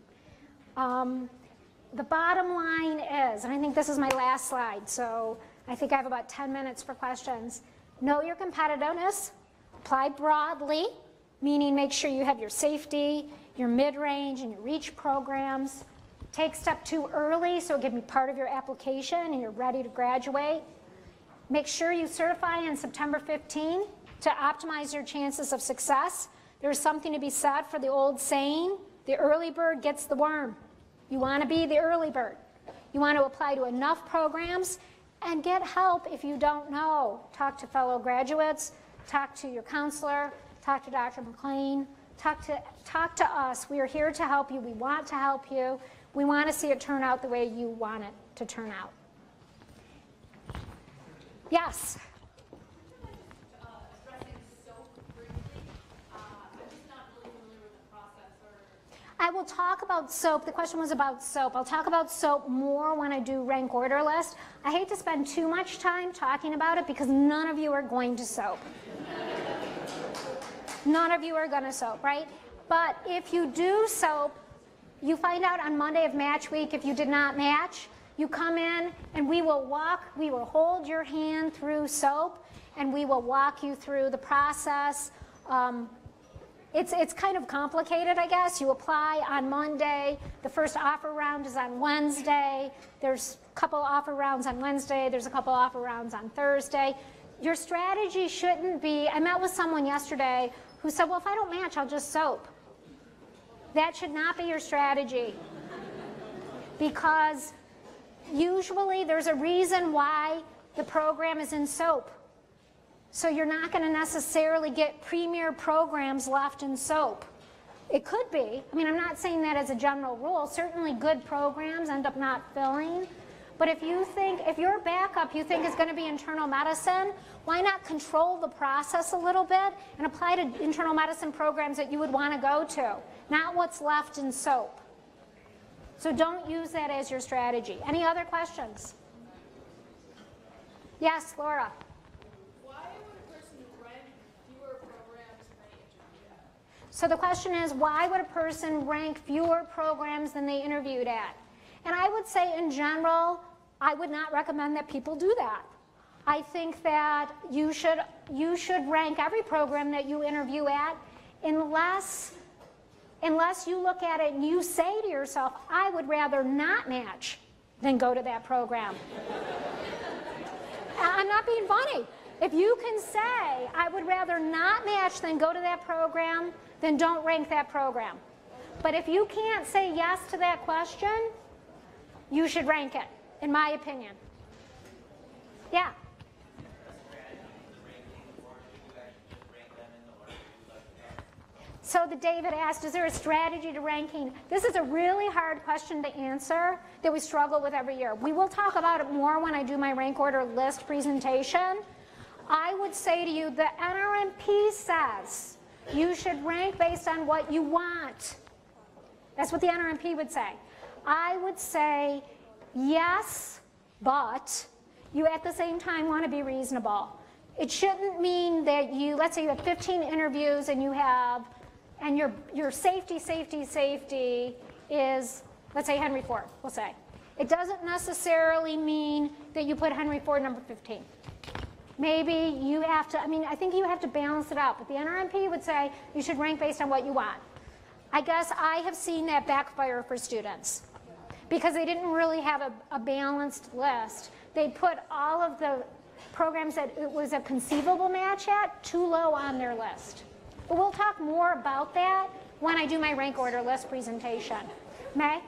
The bottom line is, and I think this is my last slide, so I think I have about 10 minutes for questions. Know your competitiveness, apply broadly, meaning make sure you have your safety, your mid-range, and your reach programs. Take step 2 early so it can be part of your application and you're ready to graduate. Make sure you certify on September 15 to optimize your chances of success. There's something to be said for the old saying, the early bird gets the worm. You want to be the early bird. You want to apply to enough programs and get help if you don't know. Talk to fellow graduates, talk to your counselor, talk to Dr. McLean, talk to us. We are here to help you. We want to help you. We want to see it turn out the way you want it to turn out. Yes? Addressing SOAP briefly. I'm just not really familiar with the process I will talk about SOAP. The question was about SOAP. I'll talk about SOAP more when I do rank order list. I hate to spend too much time talking about it because none of you are going to SOAP. None of you are going to SOAP, right? But if you do SOAP, you find out on Monday of match week if you did not match. You come in and we will hold your hand through SOAP and we will walk you through the process. It's kind of complicated, I guess. You apply on Monday. The first offer round is on Wednesday. There's a couple offer rounds on Wednesday. There's a couple offer rounds on Thursday. Your strategy shouldn't be, I met with someone yesterday who said, well, if I don't match, I'll just SOAP. That should not be your strategy. Because usually there's a reason why the program is in SOAP. So you're not going to necessarily get premier programs left in SOAP. It could be. I mean, I'm not saying that as a general rule. Certainly good programs end up not filling. But if your backup you think is going to be internal medicine, why not control the process a little bit and apply to internal medicine programs that you would want to go to, not what's left in SOAP. So don't use that as your strategy. Any other questions? Yes, Laura. So the question is, why would a person rank fewer programs than they interviewed at? And I would say in general, I would not recommend that people do that. I think that you should rank every program that you interview at unless you look at it and you say to yourself, I would rather not match than go to that program. I'm not being funny. If you can say, I would rather not match than go to that program, then don't rank that program. But if you can't say yes to that question, you should rank it, in my opinion. Yeah? So that David asked, is there a strategy to ranking? This is a really hard question to answer that we struggle with every year. We will talk about it more when I do my rank order list presentation. I would say to you, the NRMP says you should rank based on what you want. That's what the NRMP would say. I would say yes, but you at the same time want to be reasonable. It shouldn't mean that you, let's say you have 15 interviews and you have, and your safety is, let's say Henry Ford, we'll say. It doesn't necessarily mean that you put Henry Ford number 15. Maybe you have to, I think you have to balance it out, but the NRMP would say you should rank based on what you want. I guess I have seen that backfire for students because they didn't really have a balanced list. They put all of the programs that it was a conceivable match at too low on their list. But we'll talk more about that when I do my rank order list presentation. May?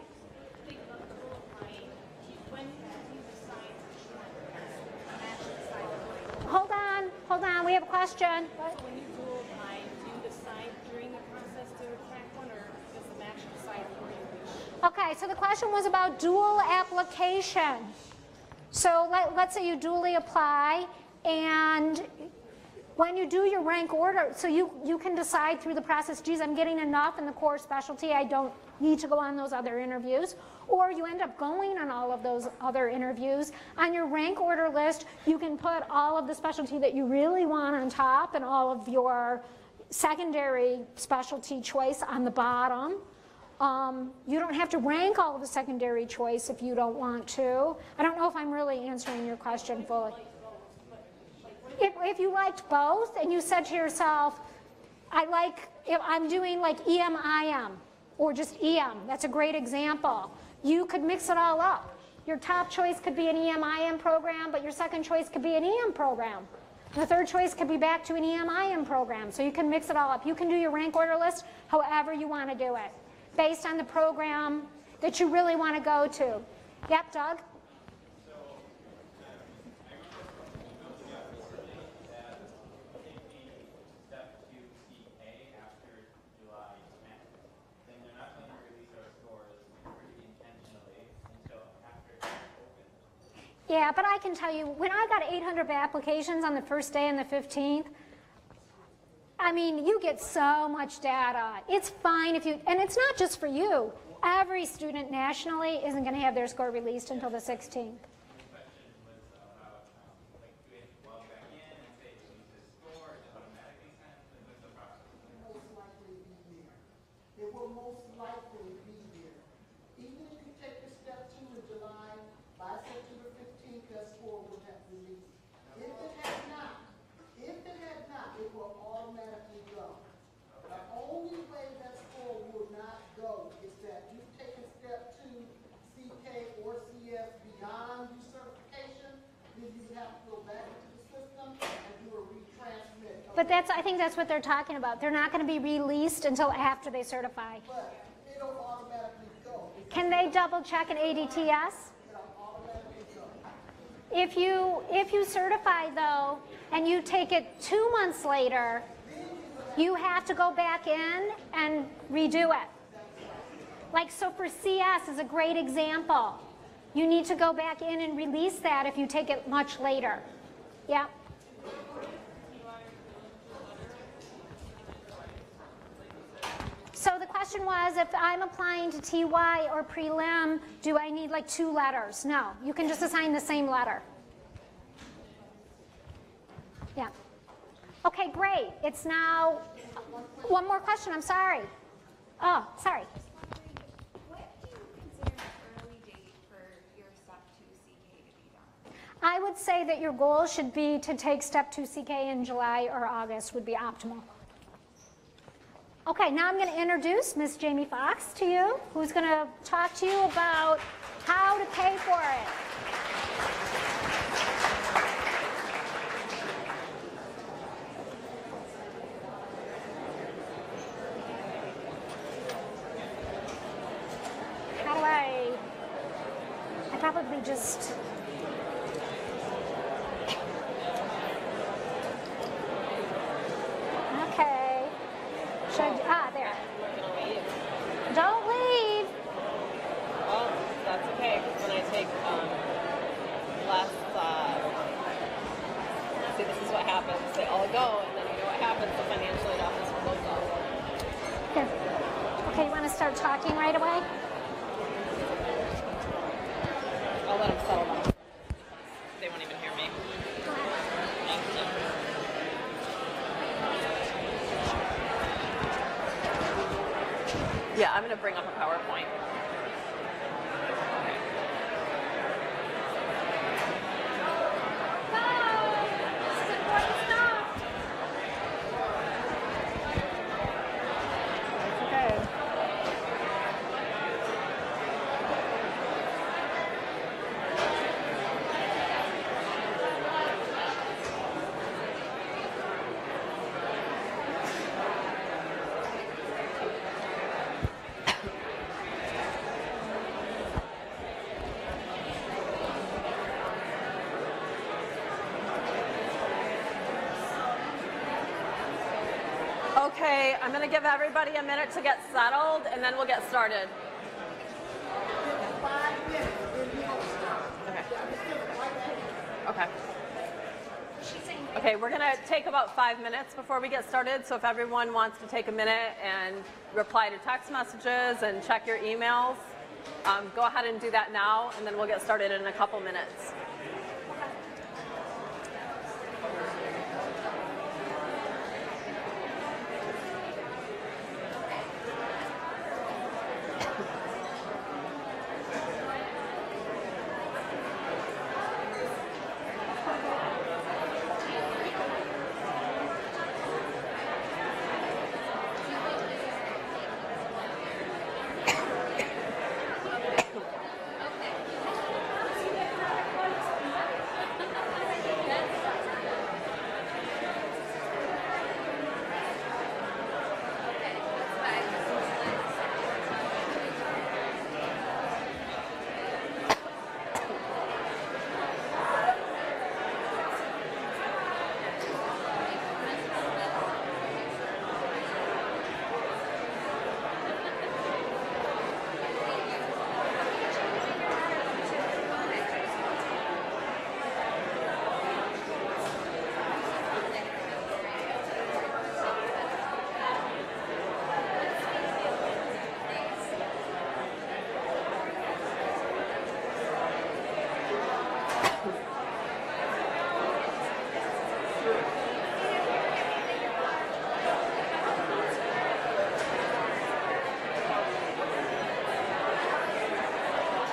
Hold on, we have a question. So when you dual apply, do you decide during the process to track one, or does the match decide for you? Okay, so the question was about dual application. So let's say you dually apply, and when you do your rank order, so you can decide through the process, geez, I'm getting enough in the core specialty, I don't need to go on those other interviews. Or you end up going on all of those other interviews. On your rank order list, you can put all of the specialty that you really want on top and all of your secondary specialty choice on the bottom. You don't have to rank all of the secondary choice if you don't want to. I don't know if I'm really answering your question fully. If you liked both and you said to yourself, if I'm doing like EM-IM or just EM, that's a great example. You could mix it all up. Your top choice could be an EM-IM program, but your second choice could be an EM program. The third choice could be back to an EM-IM program. So you can mix it all up. You can do your rank order list however you want to do it, based on the program that you really want to go to. Yep, Doug? Yeah, but I can tell you, when I got 800 applications on the first day and the 15th, you get so much data. It's fine if you, and it's not just for you. Every student nationally isn't going to have their score released until the 16th. Most likely be there. It will most likely be there. Even if you take your step 2 in July, by September 15th, that score will have released. If it had not, it will automatically go. The only way that score will not go is that you've taken step 2, CK or CS beyond your certification, then you have to go back into the system and do a retransmit. But I think that's what they're talking about. They're not going to be released until after they certify. But it'll automatically go. Can they double check an ADTS? If you certify though, and you take it 2 months later, you have to go back in and redo it. Like, so for CS is a great example. You need to go back in and release that if you take it much later. Yeah. So the question was, if I'm applying to TY or prelim, do I need like 2 letters? No, you can just assign the same letter. Yeah. Okay, great. It's now, one more question, I'm sorry. Oh, sorry. What do you consider an early date for your step 2 CK to be done? I would say that your goal should be to take step 2 CK in July or August would be optimal. Okay, now I'm going to introduce Ms. Jamie Fox to you, who's going to talk to you about how to pay for it. How do I probably just... There. Don't leave. Well, that's okay, because when I take less, see, this is what happens. They all go, and then you know what happens. The financial aid office will close off. Here. Okay, you want to start talking right away? Yeah, I'm going to bring up a PowerPoint. Okay, I'm going to give everybody a minute to get settled, and then we'll get started. 5 minutes, then we don't stop. Okay. Okay. Okay, we're going to take about 5 minutes before we get started, so if everyone wants to take a minute and reply to text messages and check your emails, go ahead and do that now, and then we'll get started in a couple minutes.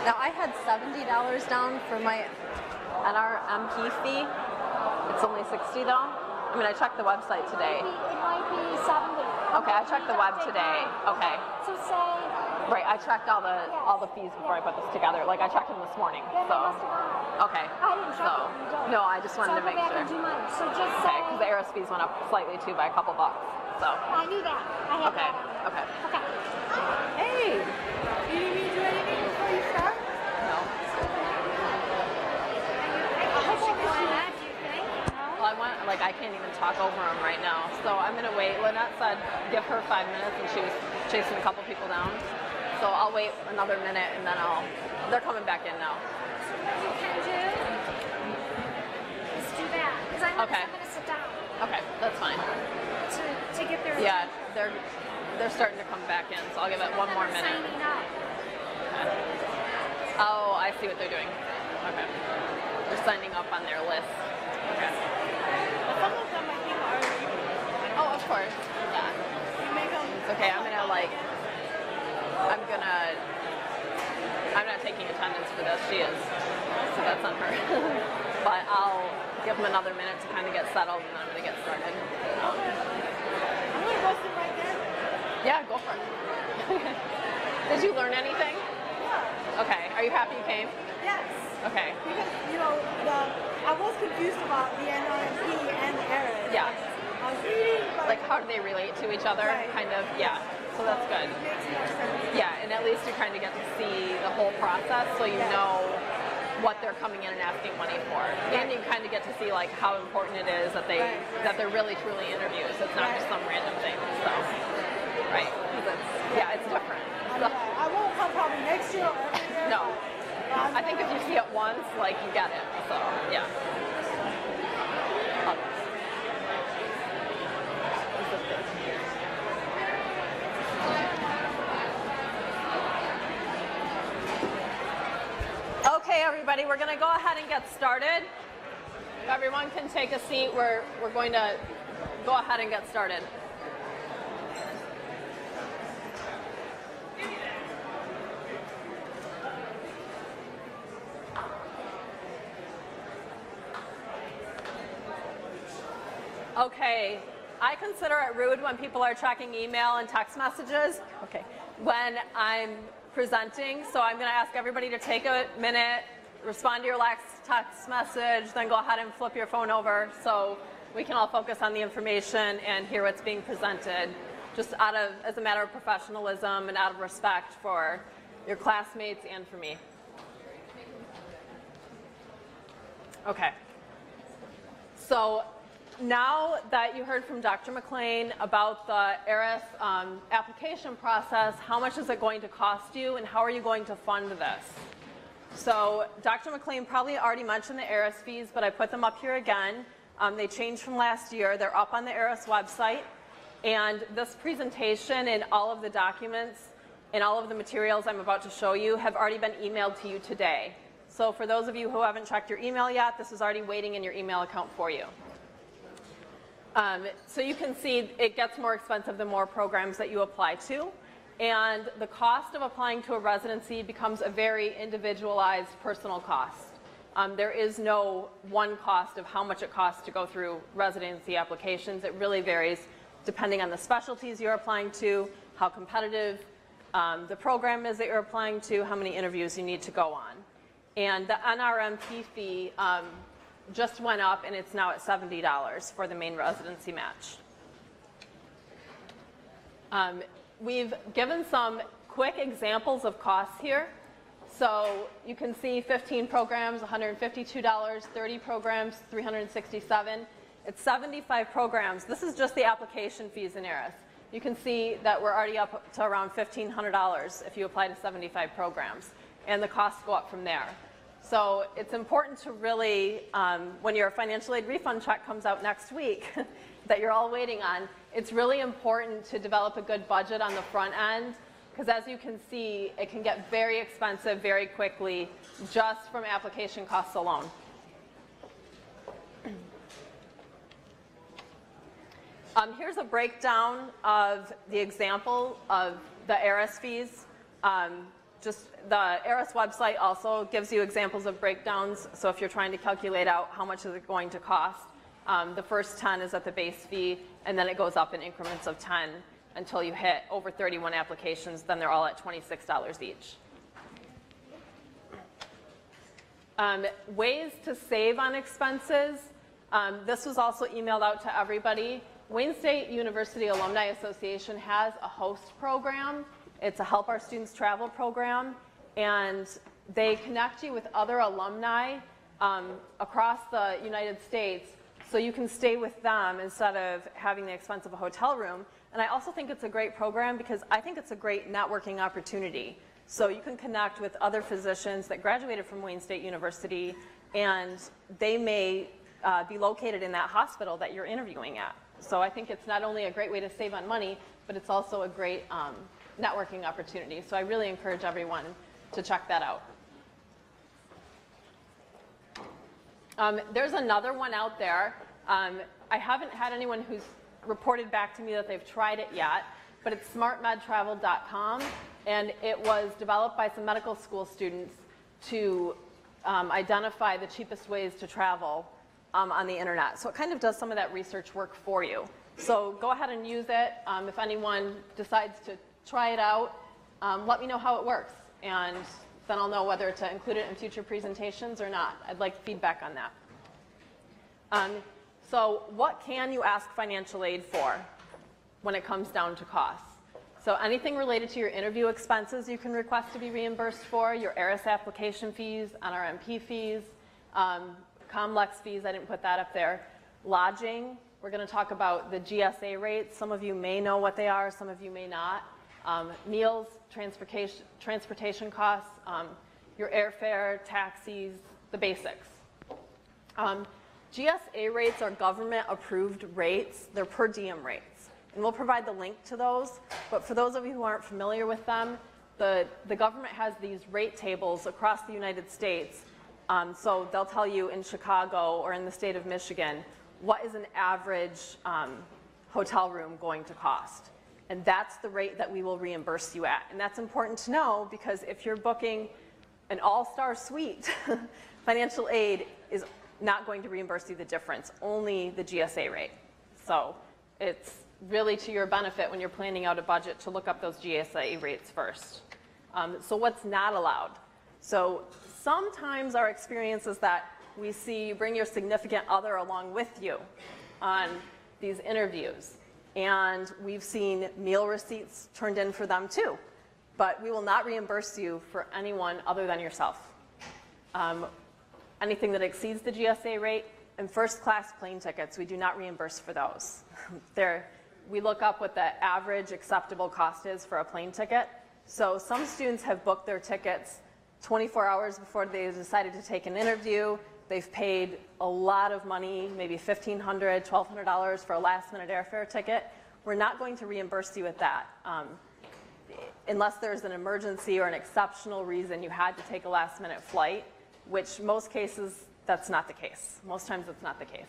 Now I had $70 down for my NRMP fee. It's only $60 though. I mean, I checked the website today. It might be 70. Okay, I checked the web today. Okay. So say, Right, I checked all the fees before I put this together. Like I checked them this morning. then So they must have gone up. okay. I didn't check So it. You don't. no, I just wanted So to make I'll go back sure. and do mine. So just Okay, say, because the ERAS fees went up slightly too by a couple bucks. So I knew that. I had okay, that. okay. Okay. Hey. You need me to do anything before you start? No. Well, I want, like, I can't even talk over them right now, so I'm gonna wait. Lynette said give her 5 minutes, and she was chasing a couple people down. So I'll wait another minute, and then they're coming back in now. So what you can do is do that. Because I'm Okay. going to sit down Okay, that's fine. to get their Yeah, they're starting to come back in, so I'll give it one more minute. signing up. Oh, I see what they're doing. Okay. They're signing up on their list. Okay. Some of them I think are you. Oh, of course. Yeah. You make them. It's okay. I'm not taking attendance for this. She is. So that's on her. But I'll give them another minute to kind of get settled, and then I'm going to get started. I'm gonna go sit right there. Yeah, go for it. Did you learn anything? Yeah. Okay. Are you happy you came? Yes. Okay. Because I was confused about the NRMP and the ERAS. Yeah. I was reading, but Like, how do they relate to each other? Right. Kind of. Yeah. So that's good. it makes more sense. Yeah, and at least you kind of get to see the whole process, so you Yeah. know what they're coming in and asking money for, and you kind of get to see like how important it is that they're really truly interviews. It's not just some random thing. So, right? 'Cause it's different. So, I won't come probably next year or every year. no, but I think if you see it once, like you get it. So, yeah. Okay, everybody, we're going to go ahead and get started. If everyone can take a seat, we're going to go ahead and get started. Okay, I consider it rude when people are checking email and text messages, okay, when I'm presenting, so I'm going to ask everybody to take a minute, respond to your last text message, then go ahead and flip your phone over so we can all focus on the information and hear what's being presented, just as a matter of professionalism and out of respect for your classmates and for me. Okay. So now that you heard from Dr. McLean about the ERAS application process, how much is it going to cost you and how are you going to fund this? So Dr. McLean probably already mentioned the ERAS fees, but I put them up here again. They changed from last year. They're up on the ERAS website. And this presentation and all of the documents and all of the materials I'm about to show you have already been emailed to you today. So for those of you who haven't checked your email yet, this is already waiting in your email account for you. So you can see it gets more expensive the more programs that you apply to. And the cost of applying to a residency becomes a very individualized personal cost. There is no one cost of how much it costs to go through residency applications. It really varies depending on the specialties you're applying to, how competitive the program is that you're applying to, how many interviews you need to go on. And the NRMP fee just went up, and it's now at $70 for the main residency match. We've given some quick examples of costs here. So you can see 15 programs, $152, 30 programs, $367. It's 75 programs. This is just the application fees in ERAS. You can see that we're already up to around $1,500 if you apply to 75 programs, and the costs go up from there. So it's important to really, when your financial aid refund check comes out next week that you're all waiting on, it's really important to develop a good budget on the front end, because as you can see, it can get very expensive very quickly just from application costs alone. Here's a breakdown of the example of the ERAS fees. Just the ERAS website also gives you examples of breakdowns. So if you're trying to calculate out how much is it going to cost, the first 10 is at the base fee, and then it goes up in increments of 10 until you hit over 31 applications. Then they're all at $26 each. Ways to save on expenses. This was also emailed out to everybody. Wayne State University Alumni Association has a host program. It's a Help Our Students Travel program, and they connect you with other alumni across the United States so you can stay with them instead of having the expense of a hotel room. And I also think it's a great program because I think it's a great networking opportunity. So you can connect with other physicians that graduated from Wayne State University, and they may be located in that hospital that you're interviewing at. So I think it's not only a great way to save on money, but it's also a great networking opportunity. So I really encourage everyone to check that out. There's another one out there. I haven't had anyone who's reported back to me that they've tried it yet, but it's smartmedtravel.com, and it was developed by some medical school students to identify the cheapest ways to travel on the internet. So it kind of does some of that research work for you. So go ahead and use it. If anyone decides to try it out, let me know how it works, and then I'll know whether to include it in future presentations or not. I'd like feedback on that. So what can you ask financial aid for when it comes down to costs? So anything related to your interview expenses you can request to be reimbursed for, your ERAS application fees, NRMP fees, Comlex fees, I didn't put that up there. Lodging, we're going to talk about the GSA rates. Some of you may know what they are, some of you may not. Meals, transportation costs, your airfare, taxis, the basics. GSA rates are government approved rates. They're per diem rates. And we'll provide the link to those. But for those of you who aren't familiar with them, the government has these rate tables across the United States. So they'll tell you in Chicago or in the state of Michigan, what is an average hotel room going to cost? And that's the rate that we will reimburse you at. And that's important to know because if you're booking an all-star suite, financial aid is not going to reimburse you the difference, only the GSA rate. So it's really to your benefit when you're planning out a budget to look up those GSA rates first. So what's not allowed? So sometimes our experience is that we see you bring your significant other along with you on these interviews. And we've seen meal receipts turned in for them too. But we will not reimburse you for anyone other than yourself. Anything that exceeds the GSA rate, and first class plane tickets, we do not reimburse for those. We look up what the average acceptable cost is for a plane ticket. So some students have booked their tickets 24 hours before they decided to take an interview. They've paid a lot of money, maybe $1,500, $1,200 for a last minute airfare ticket. We're not going to reimburse you at that. Unless there's an emergency or an exceptional reason you had to take a last minute flight, which most cases, that's not the case. Most times it's not the case.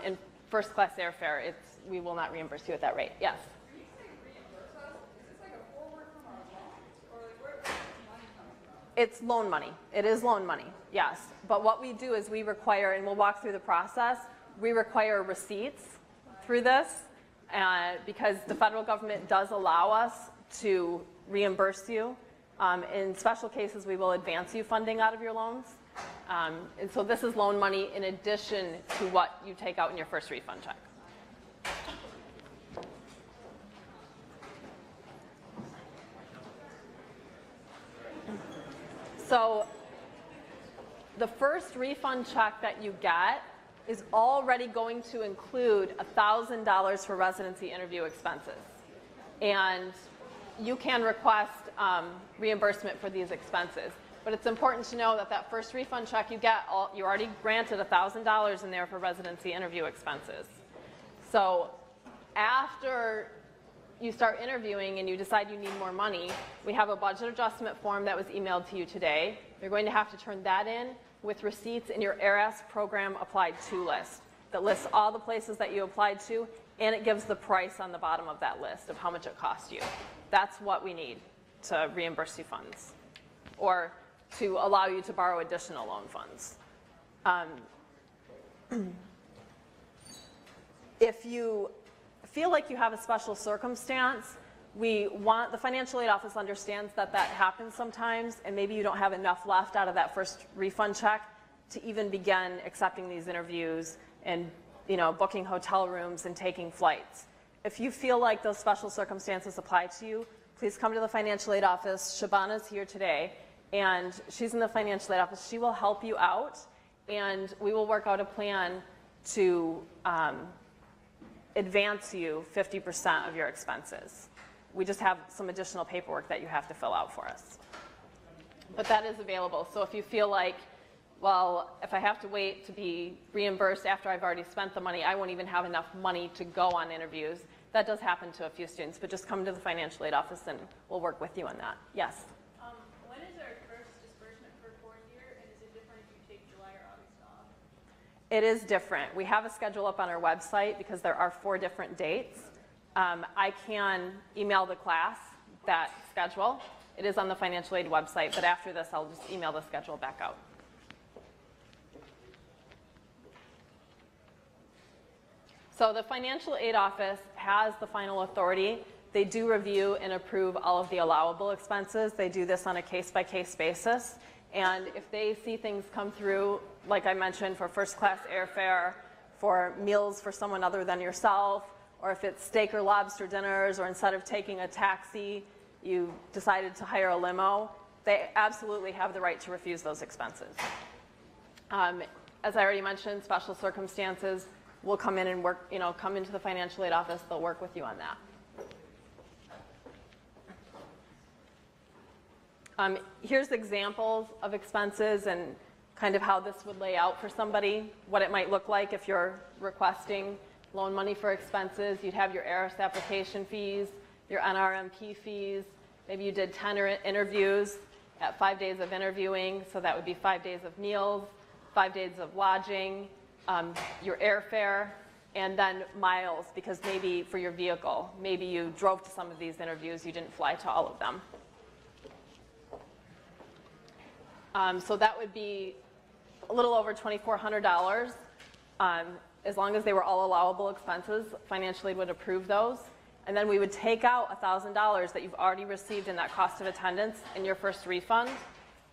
In first class airfare, we will not reimburse you at that rate. Yes? When you say reimburse us, is this like a forward from our loans? Or like where is this money coming from? It's loan money. It is loan money, yes. But what we do is we require, and we'll walk through the process, we require receipts through this because the federal government does allow us to reimburse you. In special cases, we will advance you funding out of your loans. And so this is loan money in addition to what you take out in your first refund check. So the first refund check that you get is already going to include $1,000 for residency interview expenses. And you can request reimbursement for these expenses. But it's important to know that that first refund check you get, you're already granted $1,000 in there for residency interview expenses. So after you start interviewing and you decide you need more money, we have a budget adjustment form that was emailed to you today. You're going to have to turn that in with receipts in your ERAS program applied to list that lists all the places that you applied to, and it gives the price on the bottom of that list of how much it cost you. That's what we need to reimburse you funds or to allow you to borrow additional loan funds. If you feel like you have a special circumstance, the financial aid office understands that that happens sometimes, and maybe you don't have enough left out of that first refund check to even begin accepting these interviews and booking hotel rooms and taking flights. If you feel like those special circumstances apply to you, please come to the financial aid office. Shabana's here today, and she's in the financial aid office. She will help you out, and we will work out a plan to advance you 50% of your expenses. We just have some additional paperwork that you have to fill out for us. But that is available. So if you feel like, well, if I have to wait to be reimbursed after I've already spent the money, I won't even have enough money to go on interviews. That does happen to a few students, but just come to the financial aid office and we'll work with you on that. Yes? When is our first disbursement for fourth year, and is it different if you take July or August off? It is different. We have a schedule up on our website because there are 4 different dates. I can email the class that schedule. It is on the financial aid website, but after this, I'll just email the schedule back out. So the financial aid office has the final authority. They do review and approve all of the allowable expenses. They do this on a case-by-case basis. And if they see things come through, like I mentioned, for first class airfare, for meals for someone other than yourself, or if it's steak or lobster dinners, or instead of taking a taxi, you decided to hire a limo, they absolutely have the right to refuse those expenses. As I already mentioned, special circumstances will come in and work, come into the financial aid office, they'll work with you on that. Here's examples of expenses and kind of how this would lay out for somebody, what it might look like if you're requesting loan money for expenses. You'd have your ERAS application fees, your NRMP fees. Maybe you did 10 interviews at 5 days of interviewing, so that would be 5 days of meals, 5 days of lodging, your airfare, and then miles, because maybe for your vehicle, maybe you drove to some of these interviews, you didn't fly to all of them. So that would be a little over $2,400. as long as they were all allowable expenses, financial aid would approve those. And then we would take out $1,000 that you've already received in that cost of attendance in your first refund,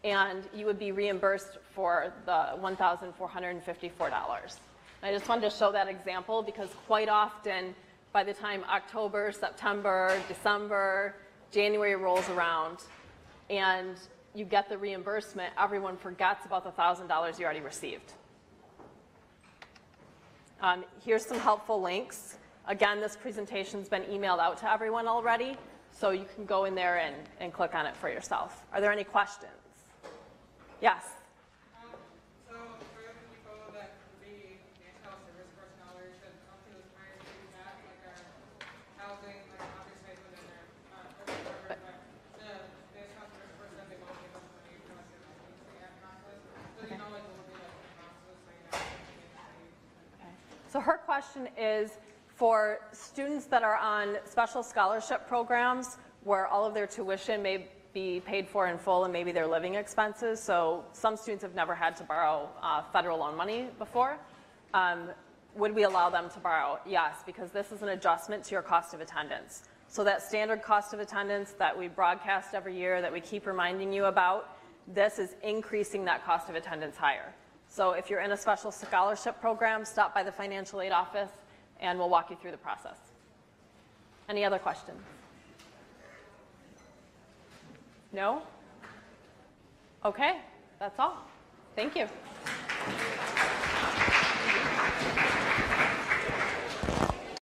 and you would be reimbursed for the $1,454. I just wanted to show that example because quite often, by the time October, September, December, January rolls around, and you get the reimbursement, everyone forgets about the $1,000 you already received. Here's some helpful links. Again, this presentation's been emailed out to everyone already, so you can go in there and click on it for yourself. Are there any questions? Yes? So for the people that would be national service personnel, or should come to this prior to that, like our housing, like obviously within their but the national service person, they won't give us money for us to the process. So you know, like, it will be like the process, like that. So her question is, for students that are on special scholarship programs where all of their tuition may be paid for in full and maybe their living expenses, so some students have never had to borrow federal loan money before, would we allow them to borrow? Yes, because this is an adjustment to your cost of attendance. So that standard cost of attendance that we broadcast every year, that we keep reminding you about, this is increasing that cost of attendance higher. So if you're in a special scholarship program, stop by the financial aid office and we'll walk you through the process. Any other questions? No? Okay, that's all. Thank you.